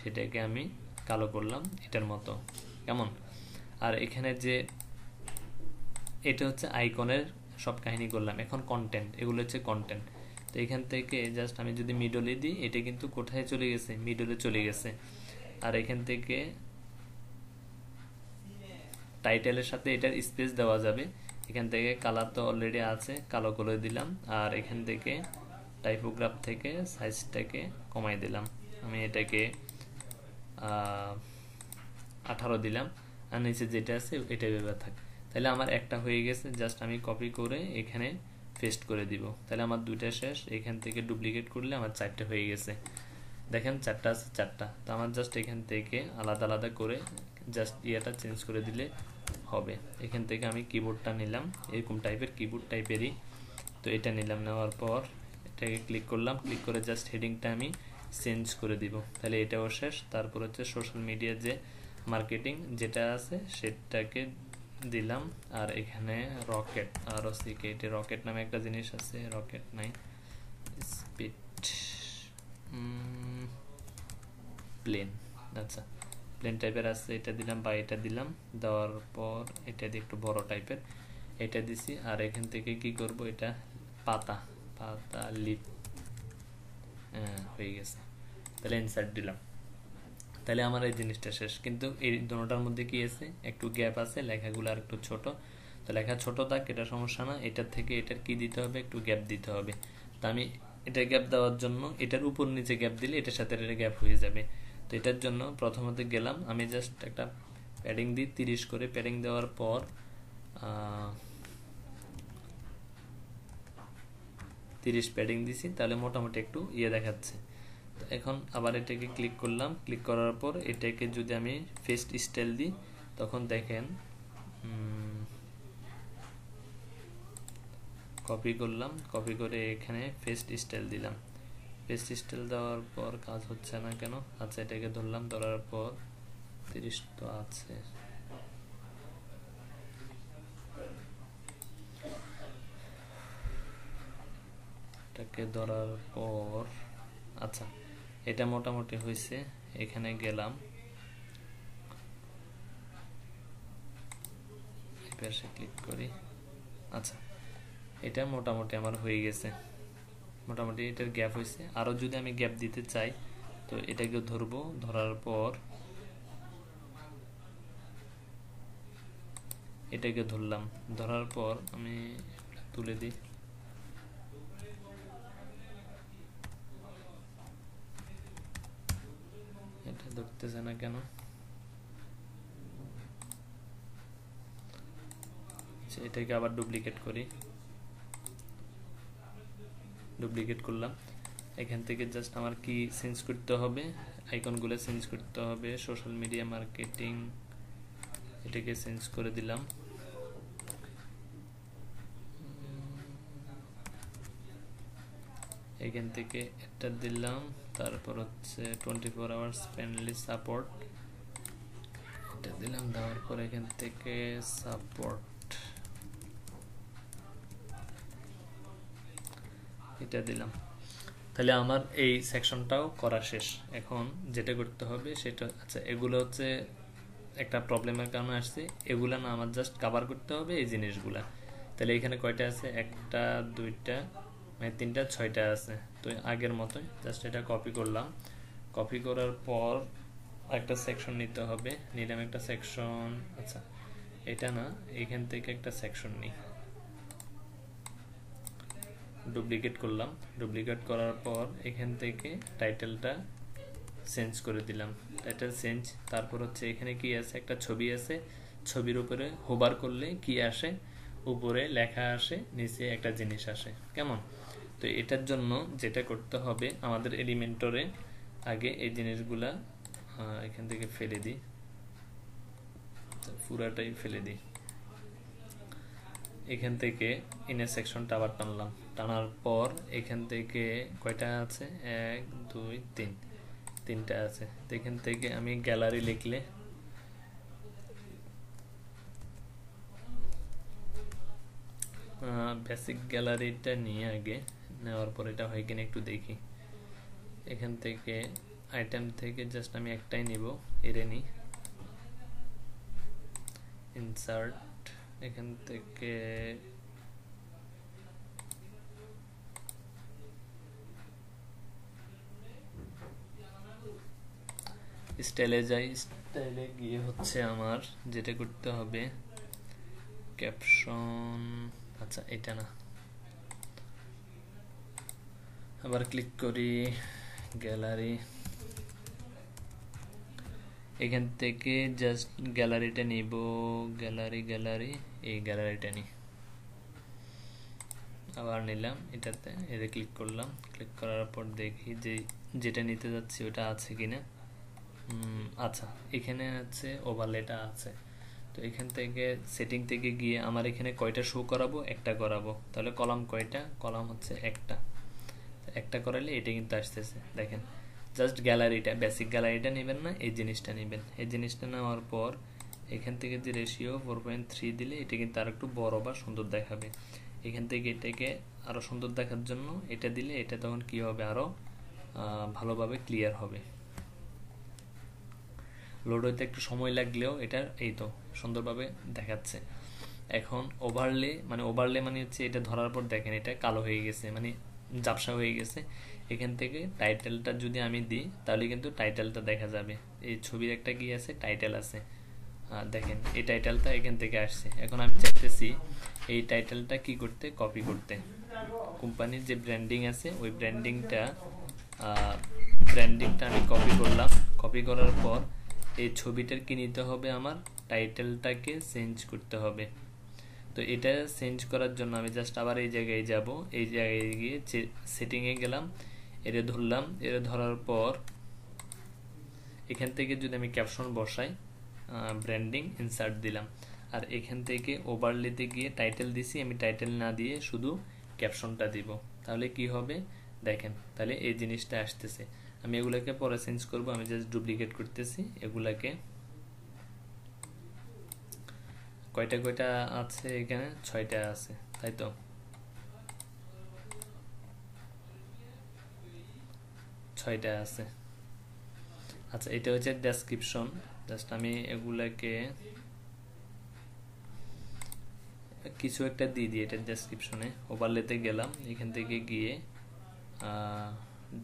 সেটাকে আমি কালো করলাম এটার মতো, কেমন। আর এখানে যে এটা হচ্ছে আইকনের সব কাহিনী করলাম। এখন কন্টেন্ট, এগুলো হচ্ছে কন্টেন্ট। তো এখান থেকে জাস্ট আমি যদি মিডলে দিই, এটা কিন্তু কোথায় চলে গেছে, মিডলে চলে গেছে। আর এখান থেকে টাইটেলের সাথে এটার স্পেস দেওয়া যাবে। এখান থেকে কালার তো অলরেডি আছে, কালো করে দিলাম। আর এখান থেকে টাইপোগ্রাফ থেকে সাইজটাকে কমাই দিলাম, আমি এটাকে 18 দিলাম। আর নিচে যেটা আছে এটা ব্যবহার থাকে। তাহলে আমার একটা হয়ে গেছে, জাস্ট আমি কপি করে এখানে পেস্ট করে দিব। তাহলে আমার দুইটা শেষ। এখান থেকে ডুপ্লিকেট করলে আমার 4টে হয়ে গেছে। দেখেন 4টা আছে, 4টা। তো আমার জাস্ট এখান থেকে আলাদা আলাদা করে জাস্ট ইয়েটা চেঞ্জ করে দিলে হবে। এখান থেকে আমি কিবোর্ডটা নিলাম, এরকম টাইপের কিবোর্ড টাইপেরই। তো এটা নিলাম, নেওয়ার পর এটাকে ক্লিক করলাম, ক্লিক করে জাস্ট হেডিংটা আমি চেঞ্জ করে দিব। তাহলে এটাও শেষ। তারপর হচ্ছে সোশ্যাল মিডিয়ার যে মার্কেটিং যেটা আছে সেটাকে দিলাম। আর এখানে রকেট আর সিকেটে রকেট নামে একটা জিনিস আছে, রকেট নাই, স্পিড প্লেন, আচ্ছা প্লেন টাইপের আছে, এটা দিলাম বা এটা দিলাম। দেওয়ার পর এটা দিয়ে একটু বড় টাইপের এটা দিছি। আর এখান থেকে কি করব, এটা পাতা লিপ হয়ে গেছে। তাহলে ইনসার্ট দিলাম। তাহলে আমার এই জিনিসটা শেষ। কিন্তু এই দুটোটার মধ্যে কি আছে, একটু গ্যাপ আছে, লেখাগুলো আর একটু ছোট। তো লেখা ছোট থাক, এটা সমস্যা না। এটার থেকে এটার কি দিতে হবে, একটু গ্যাপ দিতে হবে। তো আমি এটা গ্যাপ দেওয়ার জন্য এটার উপর নিচে গ্যাপ দিলে এটার সাথে এটা গ্যাপ হয়ে যাবে। তো এটার জন্য প্রথমত গেলাম, আমি জাস্ট একটা প্যাডিং দিই 30 করে। প্যাডিং দেওয়ার পর 30 প্যাডিং দিছি, তাহলে মোটামুটি একটু ইয়ে দেখাচ্ছে। তো এখন আবার এটাকে ক্লিক করলাম, ক্লিক করার পর এটাকে যদি আমি ফেস্ট স্টাইল দিই, তখন দেখেন কপি করলাম, কপি করে এখানে ফেস্ট স্টাইল দিলাম। পেস্ট স্টাইল দেওয়ার পর কাজ হচ্ছে না কেন, আচ্ছা এটাকে ধরলাম, ধরার পর 30 তো আছে, এটাকে ধরার পর আচ্ছা এটা মোটামুটি হয়েছে। এখানে গেলাম, পাশে ক্লিক করি, আচ্ছা এটা মোটামুটি আমার হয়ে গেছে। মোটামুটি এটার গ্যাপ হয়েছে। আরো যদি আমি গ্যাপ দিতে চাই, তো এটাকে ধরবো, ধরার পর এটাকে ধরলাম, ধরার পর আমি তুলে দিই। এটা ধরতেছে না কেন, এটাকে আবার ডুপ্লিকেট করি, ডুপ্লিকেট করলাম। এখান থেকে জাস্ট আমার কি চেঞ্জ করতে হবে, আইকনগুলো চেঞ্জ করতে হবে। সোশ্যাল মিডিয়া মার্কেটিং এটাকে চেঞ্জ করে দিলাম। এখান থেকে এটা দিলাম। তারপর হচ্ছে 24 আওয়ার্স ফ্রেন্ডলি সাপোর্ট এটা দিলাম। দেওয়ার পর এখান থেকে সাপোর্ট এটা দিলাম। তাহলে আমার এই সেকশনটাও করা শেষ। এখন যেটা করতে হবে সেটা, আচ্ছা এগুলো হচ্ছে একটা প্রবলেমের কারণে আসছে, এগুলা না আমার জাস্ট কভার করতে হবে এই জিনিসগুলা। তাহলে এখানে কয়টা আছে, একটা দুইটা মানে 3টা 6টা আছে। তো আগের মতোই জাস্ট এটা কপি করলাম, কপি করার পর একটা সেকশন নিতে হবে, নিলাম একটা সেকশন। আচ্ছা এটা না, এখান থেকে একটা সেকশন নিই, ডুপ্লিকেট করলাম। ডুপ্লিকেট করার পর এখান থেকে টাইটেলটা চেঞ্জ করে দিলাম, টাইটেল চেঞ্জ। তারপর হচ্ছে এখানে কি আছে, একটা ছবি আছে, ছবির উপরে হোভার করলে কি আসে, উপরে লেখা আসে, নিচে একটা জিনিস আসে, কেমন? তো এটার জন্য যেটা করতে হবে, আমাদের এলিমেন্টরে আগে এই জিনিসগুলা এখান থেকে ফেলে দিই, পুরাটাই ফেলে দিই। এখান থেকে ইনার সেকশনটা আবার টানলাম, টানার পর এখান থেকে কয়টা আছে, 1 2 3, তিনটা আছে। তো এখান থেকে আমি গ্যালারি লিখলে বেসিক গ্যালারিটা নিয়ে আগে নেওয়ার পর এটা হয় কিনা একটু দেখি। এখান থেকে আইটেম থেকে জাস্ট আমি একটাই নিব, এরে নিই, ইনসার্ট, এখান থেকে স্টাইলে যাই। স্টাইলে গিয়ে হচ্ছে আমার যেটা করতে হবে ক্যাপশন, আচ্ছা এটা না, আবার ক্লিক করি গ্যালারি, এখান থেকে জাস্ট গ্যালারিটা নিব, গ্যালারি এই গ্যালারিটা নিই, আবার নিলাম এটাতে, এতে ক্লিক করলাম। ক্লিক করার পর দেখি যে যেটা নিতে যাচ্ছি ওটা আছে কিনা। আচ্ছা এখানে আছে, ওভারলেটা আছে। তো এখান থেকে সেটিং থেকে গিয়ে আমার এখানে কয়টা শো করাবো, একটা করাবো, তাহলে কলাম কয়টা, কলাম হচ্ছে একটা, একটা করালে এটা কিন্তু আসতেছে। দেখেন জাস্ট গ্যালারিটা, বেসিক গ্যালারিটা নেবেন না, এই জিনিসটা নেবেন। এই জিনিসটা নেওয়ার পর এখান থেকে যে রেশিও 4.3 দিলে এটা কিন্তু আর একটু বড় বা সুন্দর দেখাবে। এখান থেকে এটাকে আরো সুন্দর দেখার জন্য এটা দিলে এটা তখন কি হবে, আরো ভালোভাবে ক্লিয়ার হবে। লোড হইতে একটু সময় লাগলেও এটা এই তো সুন্দরভাবে দেখাচ্ছে। এখন ওভারলে মানে হচ্ছে এটা ধরার পর দেখেন এটা কালো হয়ে গেছে, মানে ঝাপসা হয়ে গেছে। এখান থেকে টাইটেলটা যদি আমি দিই তাহলে কিন্তু টাইটেলটা দেখা যাবে। এই ছবির একটা কি আছে, টাইটেল আছে, দেখেন এই টাইটেলটা এখান থেকে আসছে। এখন আমি চাইতেছি এই টাইটেলটা কি করতে, কপি করতে। কোম্পানির যে ব্র্যান্ডিং আছে ওই ব্র্যান্ডিংটা আমি কপি করলাম। কপি করার পর এই ছবিটার কি নিতে হবে, আমার টাইটেলটাকে চেঞ্জ করতে হবে। তো এটা চেঞ্জ করার জন্য আমি জাস্ট আবার এই জায়গায় যাব, এই জায়গায় গিয়ে সেটিংয়ে গেলাম, এর ধরলাম, এর ধরার পর এখান থেকে যদি আমি ক্যাপশন বসাই, ব্র্যান্ডিং ইনসার্ট দিলাম, আর এখান থেকে ওভারলেতে গিয়ে টাইটেল দিছি, আমি টাইটেল না দিয়ে শুধু ক্যাপশনটা দিব, তাহলে কি হবে দেখেন, তাহলে এই জিনিসটা আসতেছে। আমি এগুলাকে পরে চেঞ্জ করব, আমি জাস্ট ডুপ্লিকেট করতেছি এগুলাকে। কয়টা আছে এখানে, 6টা আছে, তাই তো 6টা আছে। আচ্ছা এটা হচ্ছে ডেসক্রিপশন, জাস্ট আমি এগুলাকে কিছু একটা দিয়ে দিই এটা ডেসক্রিপশনে। ওভারলেতে গেলাম, এখান থেকে গিয়ে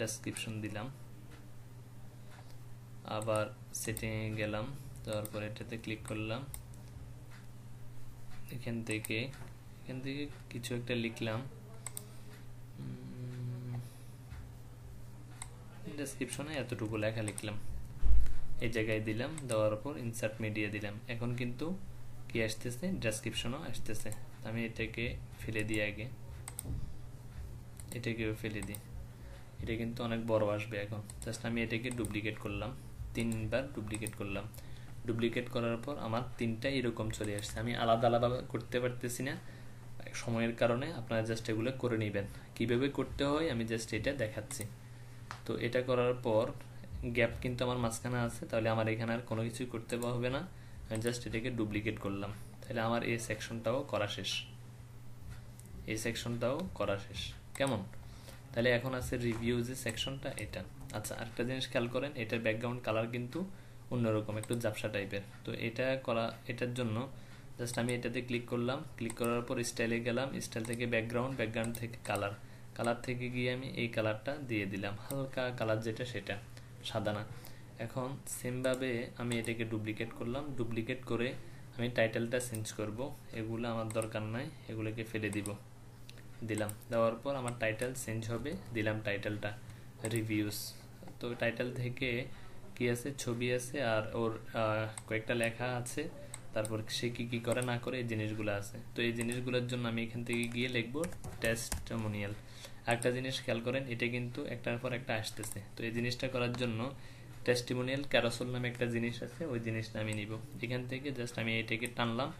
ডেসক্রিপশন দিলাম, আবার সেটিংয়ে গেলাম, তারপর এটাতে ক্লিক করলাম, এখান থেকে কিছু একটা লিখলাম, ডেসক্রিপশনে এতটুকু লেখা লিখলাম, এই জায়গায় দিলাম, দেওয়ার পর ইনসার্ট মিডিয়া দিলাম। এখন কিন্তু কি আসতেছে, ডেসক্রিপশনও আসতেছে। আমি এটাকে ফেলে দিই, আগে এটাকেও ফেলে দিই, এটা কিন্তু অনেক বড় আসবে। এখন জাস্ট আমি এটাকে ডুপ্লিকেট করলাম, 3বার ডুপ্লিকেট করলাম। ডুপ্লিকেট করার পর আমার 3টা এরকম চলে আসছে। আমি আলাদা আলাদা করতে পারতেছি না সময়ের কারণে, আপনারা জাস্ট এগুলো করে নেবেন। কিভাবে করতে হয় আমি জাস্ট এটা দেখাচ্ছি। তো এটা করার পর গ্যাপ কিন্তু আমার মাঝখানে আছে, তাহলে আমার এখানে আর কোনো কিছুই করতে হবে না। আমি জাস্ট এটাকে ডুপ্লিকেট করলাম, তাহলে আমার এই সেকশনটাও করা শেষ, এই সেকশনটাও করা শেষ। কেমন? তাহলে এখন আছে রিভিউ যে সেকশনটা, এটা। আচ্ছা আরেকটা জিনিস খেয়াল করেন, এটার ব্যাকগ্রাউন্ড কালার কিন্তু অন্যরকম, একটু ঝাপসা টাইপের। তো এটা করা, এটার জন্য জাস্ট আমি এটাতে ক্লিক করলাম, ক্লিক করার পর স্টাইলে গেলাম, স্টাইল থেকে ব্যাকগ্রাউন্ড থেকে কালার থেকে গিয়ে আমি এই কালারটা দিয়ে দিলাম, হালকা কালার যেটা সেটা, সাদা না। এখন সেমভাবে আমি এটাকে ডুপ্লিকেট করলাম, ডুপ্লিকেট করে আমি টাইটেলটা চেঞ্জ করব। এগুলো আমার দরকার নাই, এগুলোকে ফেলে দিব। দিলাম, দেওয়ার পর আমার টাইটেল চেঞ্জ হবে, দিলাম টাইটেলটা রিভিউস। তো টাইটেল থেকে কি আছে, ছবি আছে আর ওর কয়েকটা লেখা আছে, তারপর সে কি কি করে না করে এই জিনিসগুলো আছে। তো এই জিনিসগুলোর জন্য আমি এখান থেকে গিয়ে লিখবো টেস্টিমোনিয়াল। একটা জিনিস খেয়াল করেন, এটা কিন্তু একটার পর একটা আসতেছে। তো এই জিনিসটা করার জন্য টেস্টিমোনিয়াল ক্যারোসেল নামে একটা জিনিস আছে, ওই জিনিসটা আমি নিব। এখান থেকে জাস্ট আমি এটাকে টানলাম,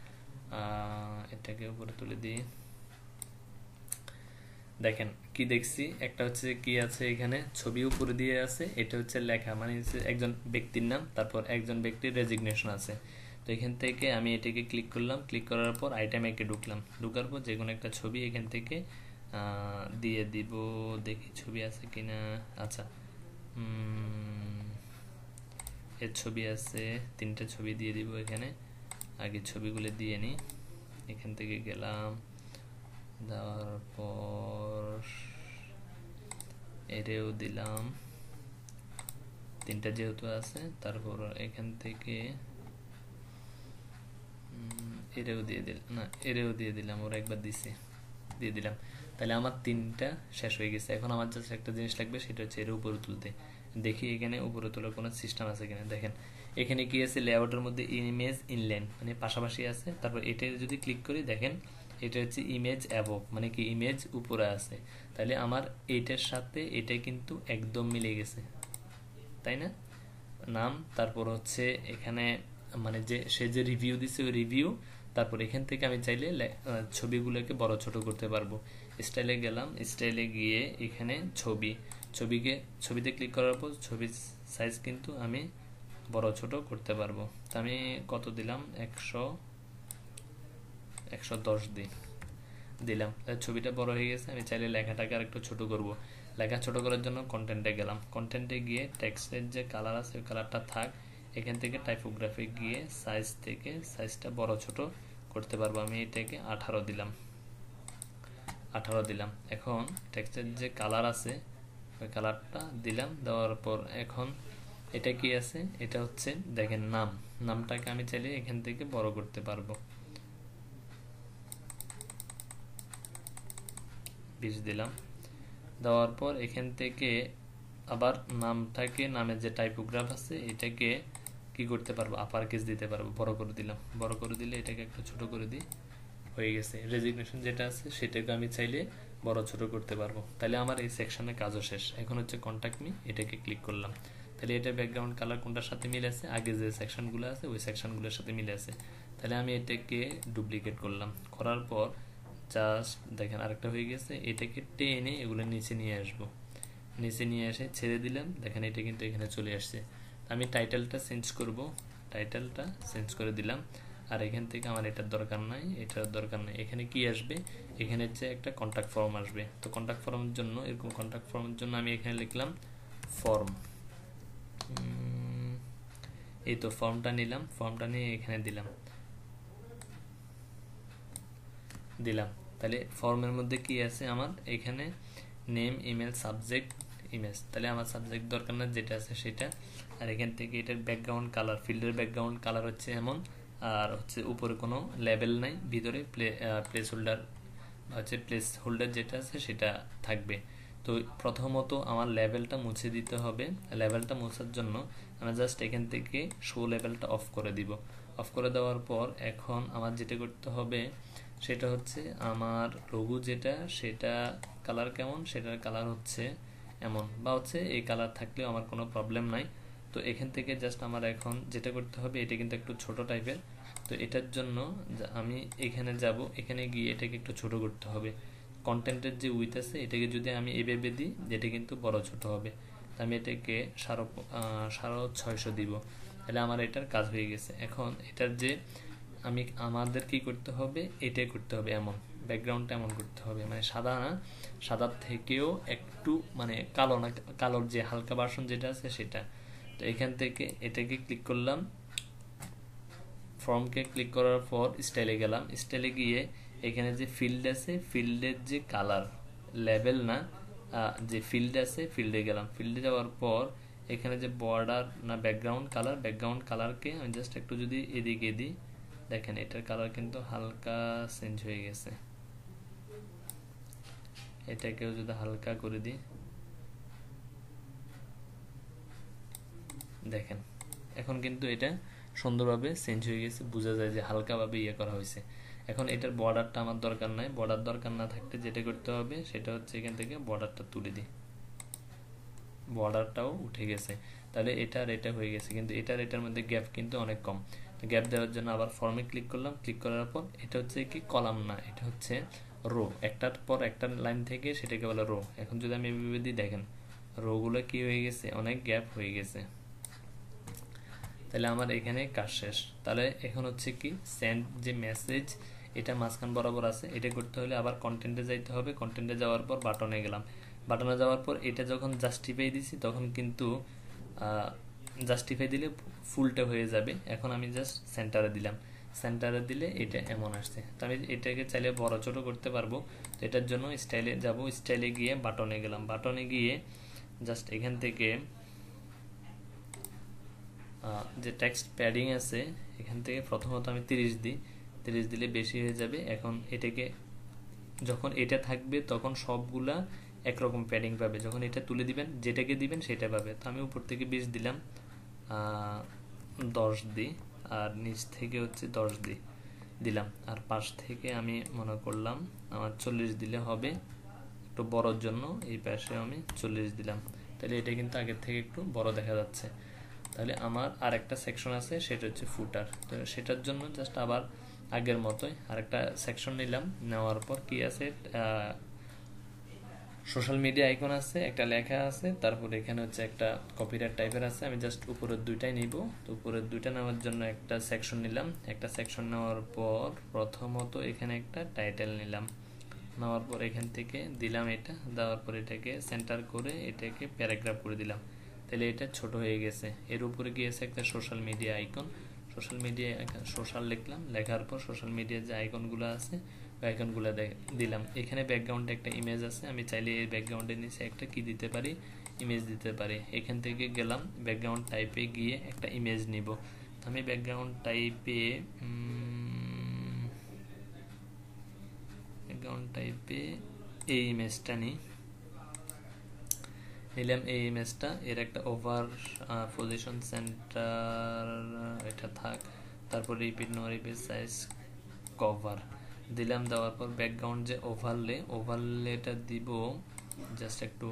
এটাকে উপরে তুলে দিই। দেখেন কি দেখছি, একটা হচ্ছে কি আছে এখানে ছবি উপরে দিয়ে আছে, এটা হচ্ছে লেখা, মানে একজন ব্যক্তির নাম, তারপর একজন ব্যক্তির রেজিগনেশন আছে। তো এখান থেকে আমি এটাকে ক্লিক করলাম, ক্লিক করার পর আইটেমে ঢুকলাম, ঢুকার পর যে কোনো একটা ছবি এখান থেকে দিয়ে দিব। দেখি ছবি আছে কিনা। আচ্ছা, এর ছবি আছে, 3টা ছবি দিয়ে দিব এখানে। আগে ছবিগুলো দিয়ে নিই, এখান থেকে গেলাম, দেওয়ার পর এরেও দিলাম, 3টা যেহেতু আছে, তারপর এখান থেকে এরেও দিয়ে দিলাম, না এরেও দিয়ে দিলাম, ওরা একবার দিছে, দিয়ে দিলাম। তাহলে আমার 3টা শেষ হয়ে গেছে। এখন আমার জাস্ট একটা জিনিস লাগবে, সেটা হচ্ছে এর উপরে তুলতে। দেখি এখানে উপরে তোলার কোনো সিস্টেম আছে কিনা। দেখেন এখানে কি আছে, লেআউটের মধ্যে ইমেজ ইনলাইন, মানে পাশাপাশি আছে। তারপর এটা যদি ক্লিক করি, দেখেন এটা হচ্ছে ইমেজ অ্যাবভ, মানে কি ইমেজ উপরে আছে। তাহলে আমার এইটার সাথে এটা কিন্তু একদম মিলে গেছে, তাই না? নাম, তারপর হচ্ছে এখানে মানে যে সে যে রিভিউ দিছে ওই রিভিউ, তারপর এখান থেকে আমি চাইলে ছবিগুলোকে বড় ছোট করতে পারবো। স্টাইলে গেলাম, স্টাইলে গিয়ে এখানে ছবিতে ক্লিক করার পর ছবির সাইজ কিন্তু আমি বড় ছোট করতে পারবো। তো আমি কত দিলাম, 110 দিলাম, ছবিটা বড় হয়ে গেছে। আমি চাইলে লেখাটাকে আর একটু ছোট করব। লেখা ছোট করার জন্য কন্টেন্টে গেলাম, কন্টেন্টে গিয়ে টেক্সটের যে কালার আছে ওই কালারটা থাক, এখান থেকে টাইপোগ্রাফি গিয়ে সাইজ থেকে সাইজটা বড় ছোট করতে পারবো। আমি এটাকে 18 দিলাম। এখন টেক্সটের যে কালার আছে ওই কালারটা দিলাম, দেওয়ার পর এখন এটা কি আছে, এটা হচ্ছে দেখেন নামটাকে আমি চাইলে এখান থেকে বড় করতে পারবো, 20 দিলাম। দেওয়ার পর এখান থেকে আবার নামের যে টাইপোগ্রাফ আছে এটাকে কি করতে পারবো, আপার কেস দিতে পারবো, বড় করে দিলাম। বড় করে দিলে এটাকে একটু ছোট করে দিই, হয়ে গেছে। রেজিগনেশন যেটা আছে সেটাকে আমি চাইলে বড় ছোট করতে পারবো। তাহলে আমার এই সেকশনের কাজও শেষ। এখন হচ্ছে কন্ট্যাক্ট মি, এটাকে ক্লিক করলাম। তাহলে এটা ব্যাকগ্রাউন্ড কালার কোনটার সাথে মিলে আছে, আগে যে সেকশনগুলো আছে ওই সেকশনগুলোর সাথে মিলে আছে। তাহলে আমি এটাকে ডুপ্লিকেট করলাম, করার পর জাস্ট দেখেন আরেকটা হয়ে গেছে। এটাকে টেনে এগুলো নিচে নিয়ে আসবো, নিচে নিয়ে এসে ছেড়ে দিলাম। দেখেন এটা কিন্তু এখানে চলে আসছে। আমি টাইটেলটা চেঞ্জ করব, টাইটেলটা চেঞ্জ করে দিলাম। আর এখান থেকে আমার এটার দরকার নাই, এটার দরকার নাই। এখানে কি আসবে, এখানে হচ্ছে একটা কন্ট্যাক্ট ফর্ম আসবে। তো কন্ট্যাক্ট ফর্মের জন্য এরকম কন্ট্যাক্ট ফর্মের জন্য আমি এখানে লিখলাম ফর্ম। এই তো ফর্মটা নিলাম, ফর্মটা নিয়ে এখানে দিলাম। তাহলে ফর্মের মধ্যে কি আছে আমার, এখানে নেম, ইমেল, সাবজেক্ট, ইমেজ। তাহলে আমার সাবজেক্ট দরকার না, যেটা আছে সেটা। আর এখান থেকে এটার ব্যাকগ্রাউন্ড কালার, ফিল্ডের ব্যাকগ্রাউন্ড কালার হচ্ছে এমন। আর হচ্ছে উপরে কোনো লেবেল নাই, ভিতরে প্লেস হোল্ডার যেটা আছে সেটা থাকবে। তো প্রথমত আমার লেভেলটা মুছে দিতে হবে। লেভেলটা মোছার জন্য আমি জাস্ট এখান থেকে শো লেভেলটা অফ করে দিব। অফ করে দেওয়ার পর এখন আমার যেটা করতে হবে সেটা হচ্ছে আমার লোগো যেটা, সেটা কালার কেমন, সেটার কালার হচ্ছে এমন, বা হচ্ছে এই কালার থাকলেও আমার কোনো প্রবলেম নাই। তো এখান থেকে জাস্ট আমার এখন যেটা করতে হবে, এটা কিন্তু একটু ছোট টাইপের। তো এটার জন্য আমি এখানে যাব, এখানে গিয়ে এটাকে একটু ছোট করতে হবে। কন্টেন্টের যে উইথ আছে এটাকে যদি আমি এভাবে দিই, যেটা কিন্তু বড় ছোট হবে। আমি এটাকে 650 দিব। তাহলে আমার এটার কাজ হয়ে গেছে। এখন এটার যে আমাদের কি করতে হবে, এটাই করতে হবে এমন, ব্যাকগ্রাউন্ডটা এমন করতে হবে, মানে সাদা না, সাদার থেকেও একটু মানে কালো না, কালোর যে হালকা ভার্সন যেটা আছে সেটা। তো এখান থেকে এটাকে ক্লিক করলাম, ফর্মকে ক্লিক করার পর স্টাইলে গেলাম। স্টাইলে গিয়ে এখানে যে ফিল্ড আছে, ফিল্ডের যে কালার, লেবেল না, যে ফিল্ড আছে ফিল্ডে গেলাম। ফিল্ডে যাওয়ার পর এখানে যে বর্ডার না ব্যাকগ্রাউন্ড কালারকে আমি জাস্ট একটু যদি এদিকে দিই, দেখেন এটার কালার কিন্তু হালকা চেঞ্জ হয়ে গেছে। এটাকেও যদি হালকা করে দিই, দেখেন এখন কিন্তু এটা সুন্দরভাবে চেঞ্জ হয়ে গেছে, বোঝা যায় যে হালকাভাবে ইয়ে করা হয়েছে। এখন এটার বর্ডারটা আমার দরকার নাই, বর্ডার দরকার না থাকতে যেটা করতে হবে সেটা হচ্ছে এখান থেকে বর্ডারটা তুলে দিই, বর্ডারটাও উঠে গেছে। তাহলে এটা আর এটা হয়ে গেছে, কিন্তু এটার মধ্যে গ্যাপ কিন্তু অনেক কম। গ্যাপ দেওয়ার জন্য আবার ফর্মে ক্লিক করলাম, ক্লিক করার পর এটা হচ্ছে কি কলাম না, এটা হচ্ছে রো, একটার পর একটা লাইন থেকে সেটাকে বলে রো। এখন যদি আমি এভাবে দিই, দেখেন রোগুলো কি হয়ে গেছে, অনেক গ্যাপ হয়ে গেছে। তাহলে আমার এখানে কাজ শেষ। তাহলে এখন হচ্ছে কি সেন্ড যে মেসেজ এটা মাঝখান বরাবর আছে, এটা করতে হলে আবার কন্টেন্টে যাইতে হবে। কন্টেন্টে যাওয়ার পর বাটনে গেলাম, বাটনে যাওয়ার পর এটা যখন জাস্টিফাই দিছি তখন কিন্তু জাস্টিফাই দিলে ফুলটা হয়ে যাবে। এখন আমি জাস্ট সেন্টারে দিলাম, সেন্টারে দিলে এটা এমন আসছে। তো আমি এটাকে চাইলে বড় ছোট করতে পারবো। তো এটার জন্য স্টাইলে যাব, স্টাইলে গিয়ে বাটনে গেলাম, বাটনে গিয়ে জাস্ট এখান থেকে যে টেক্সট প্যাডিং আছে এখান থেকে প্রথমত আমি 30 দিই, 30 দিলে বেশি হয়ে যাবে। এখন এটাকে যখন এটা থাকবে তখন সবগুলা একরকম প্যাডিং পাবে, যখন এটা তুলে দিবেন যেটাকে দিবেন সেটা পাবে। তো আমি উপর থেকে 20 দিলাম, 10 দিই, আর নিচ থেকে হচ্ছে 10 দিলাম, আর পাশ থেকে আমি মনে করলাম আমার 40 দিলে হবে, একটু বড়োর জন্য এই পাশে আমি 40 দিলাম। তাহলে এটা কিন্তু আগের থেকে একটু বড় দেখা যাচ্ছে। তাহলে আমার আর একটা সেকশন আছে, সেটা হচ্ছে ফুটার। তো সেটার জন্য জাস্ট আবার আগের মতোই আরেকটা সেকশন নিলাম, নেওয়ার পর কি আছে, সোশ্যাল মিডিয়া আইকন আছে, একটা লেখা আছে, তারপর এখানে হচ্ছে একটা কপিরাইট টাইপের আছে। আমি জাস্ট উপরের দুইটাই নিব। তো উপরের দুইটা নেওয়ার জন্য একটা সেকশন নিলাম, একটা সেকশন নেওয়ার পর প্রথমত এখানে একটা টাইটেল নিলাম, নেওয়ার পর এখান থেকে দিলাম এটা, দেওয়ার পর এটাকে সেন্টার করে এটাকে প্যারাগ্রাফ করে দিলাম। তাহলে এটা ছোট হয়ে গেছে। এর উপরে গিয়েছে একটা social media icon, social media social লিখলাম, লেখার পর সোশ্যাল মিডিয়ার যে আইকনগুলো আছে আইকনগুলো দিলাম। এখানে ব্যাকগ্রাউন্ডে একটা ইমেজ আছে, আমি চাইলে এই ব্যাকগ্রাউন্ডের নিচে একটা কি দিতে পারি, ইমেজ দিতে পারি। এখান থেকে গেলাম ব্যাকগ্রাউন্ড টাইপে গিয়ে একটা ইমেজ নিব। আমি ব্যাকগ্রাউন্ড টাইপে এই ইমেজটা নিলাম, এই ইমেজটা এর একটা ওভার পজিশন সেন্টার এটা থাক, তারপর repeat no repeat size cover দিলাম। দেওয়ার পর ব্যাকগ্রাউন্ড যে ওভারলেটা দিব, জাস্ট একটু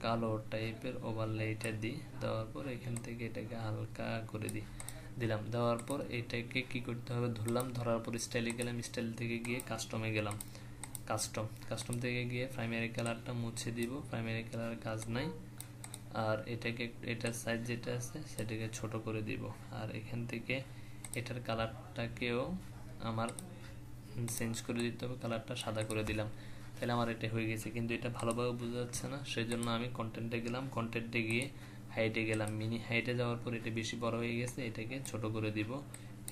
কালো টাইপের ওভারলে এটা দিই। দেওয়ার পর এখান থেকে এটাকে হালকা করে দিলাম। দেওয়ার পর এটাকে কি করতে হবে, ধরলাম, ধরার পর স্টাইলে গেলাম, স্টাইল থেকে গিয়ে কাস্টমে গেলাম, কাস্টম থেকে গিয়ে প্রাইমারি কালারটা মুছে দিব, প্রাইমারি কালার কাজ নাই। আর এটাকে এটার সাইজ যেটা আছে সেটাকে ছোট করে দিব। আর এখান থেকে এটার কালারটাকেও আমার চেঞ্জ করে দিতে হবে, কালারটা সাদা করে দিলাম। তাহলে আমার এটা হয়ে গেছে, কিন্তু এটা ভালোভাবে বোঝা যাচ্ছে না, সেই জন্য আমি কন্টেন্টে গেলাম, কন্টেন্টে গিয়ে হাইটে গেলাম, মিনি হাইটে যাওয়ার পর এটা বেশি বড় হয়ে গেছে, এটাকে ছোট করে দিব।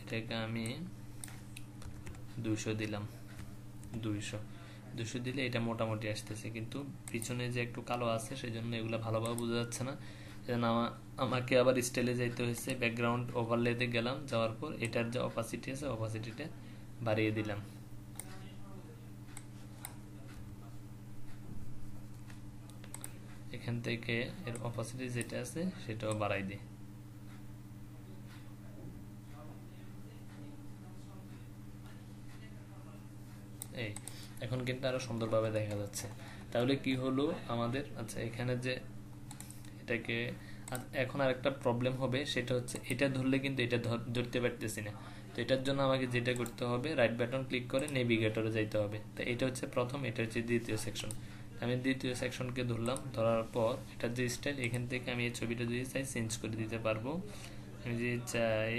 এটাকে আমি 200 দিলাম, 200 দিলে এটা মোটামুটি আসতেছে, কিন্তু পিছনে যে একটু কালো আছে সেই জন্য এগুলো ভালোভাবে বোঝা যাচ্ছে না। সেজন্য আমাকে আবার স্টাইলে যাইতে হয়েছে, ব্যাকগ্রাউন্ড ওভারলেতে গেলাম, যাওয়ার পর এটার যে অপাসিটি আছে অপাসিটিটা বাড়িয়ে দিলাম। এখান থেকে এর অপাসিটি যেটা আছে সেটাও বাড়াই দিই। এই এখন কিন্তু আরো সুন্দরভাবে দেখা যাচ্ছে। তাহলে কি হলো আমাদের, আচ্ছা এখানে যে এটাকে এখন আর একটা প্রবলেম হবে, সেটা হচ্ছে এটা ধরলে কিন্তু এটা ধরতে পারতেছি না। তো এটার জন্য আমাকে যেটা করতে হবে, রাইট বাটন ক্লিক করে নেভিগেটরে যাইতে হবে। তো এটা হচ্ছে প্রথম, এটা হচ্ছে দ্বিতীয় সেকশন। আমি দ্বিতীয় সেকশনকে ধরলাম, ধরার পর এটার যে স্টাইল, এখান থেকে আমি এই ছবিটা যদি চাই চেঞ্জ করে দিতে পারবো। আমি যদি চাই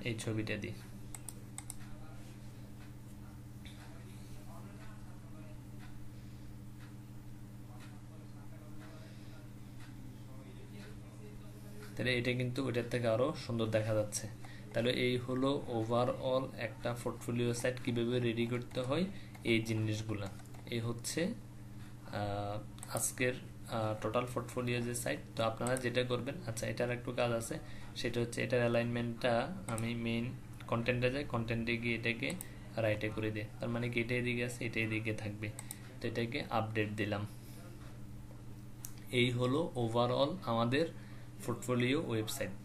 এই ছবিটা দিই, তাহলে এটা কিন্তু ওটার থেকে আরো সুন্দর দেখা যাচ্ছে। তাহলে এই হলো ওভারঅল একটা পোর্টফোলিও সাইট কিভাবে রেডি করতে হয়, এই জিনিসগুলা এই হচ্ছে আজকের টোটাল পোর্টফোলিও যে সাইট। তো আপনারা যেটা করবেন, আচ্ছা এটার একটু কাজ আছে, সেটা হচ্ছে এটার অ্যালাইনমেন্টটা আমি মেইন কন্টেন্টে যাই, কন্টেন্টে গিয়ে এটাকে রাইটে করে দিই, তার মানে কি এটা এদিকে আছে, এটা এদিকে থাকবে। তো এটাকে আপডেট দিলাম। এই হলো ওভারঅল আমাদের পোর্টফোলিও ওয়েবসাইট।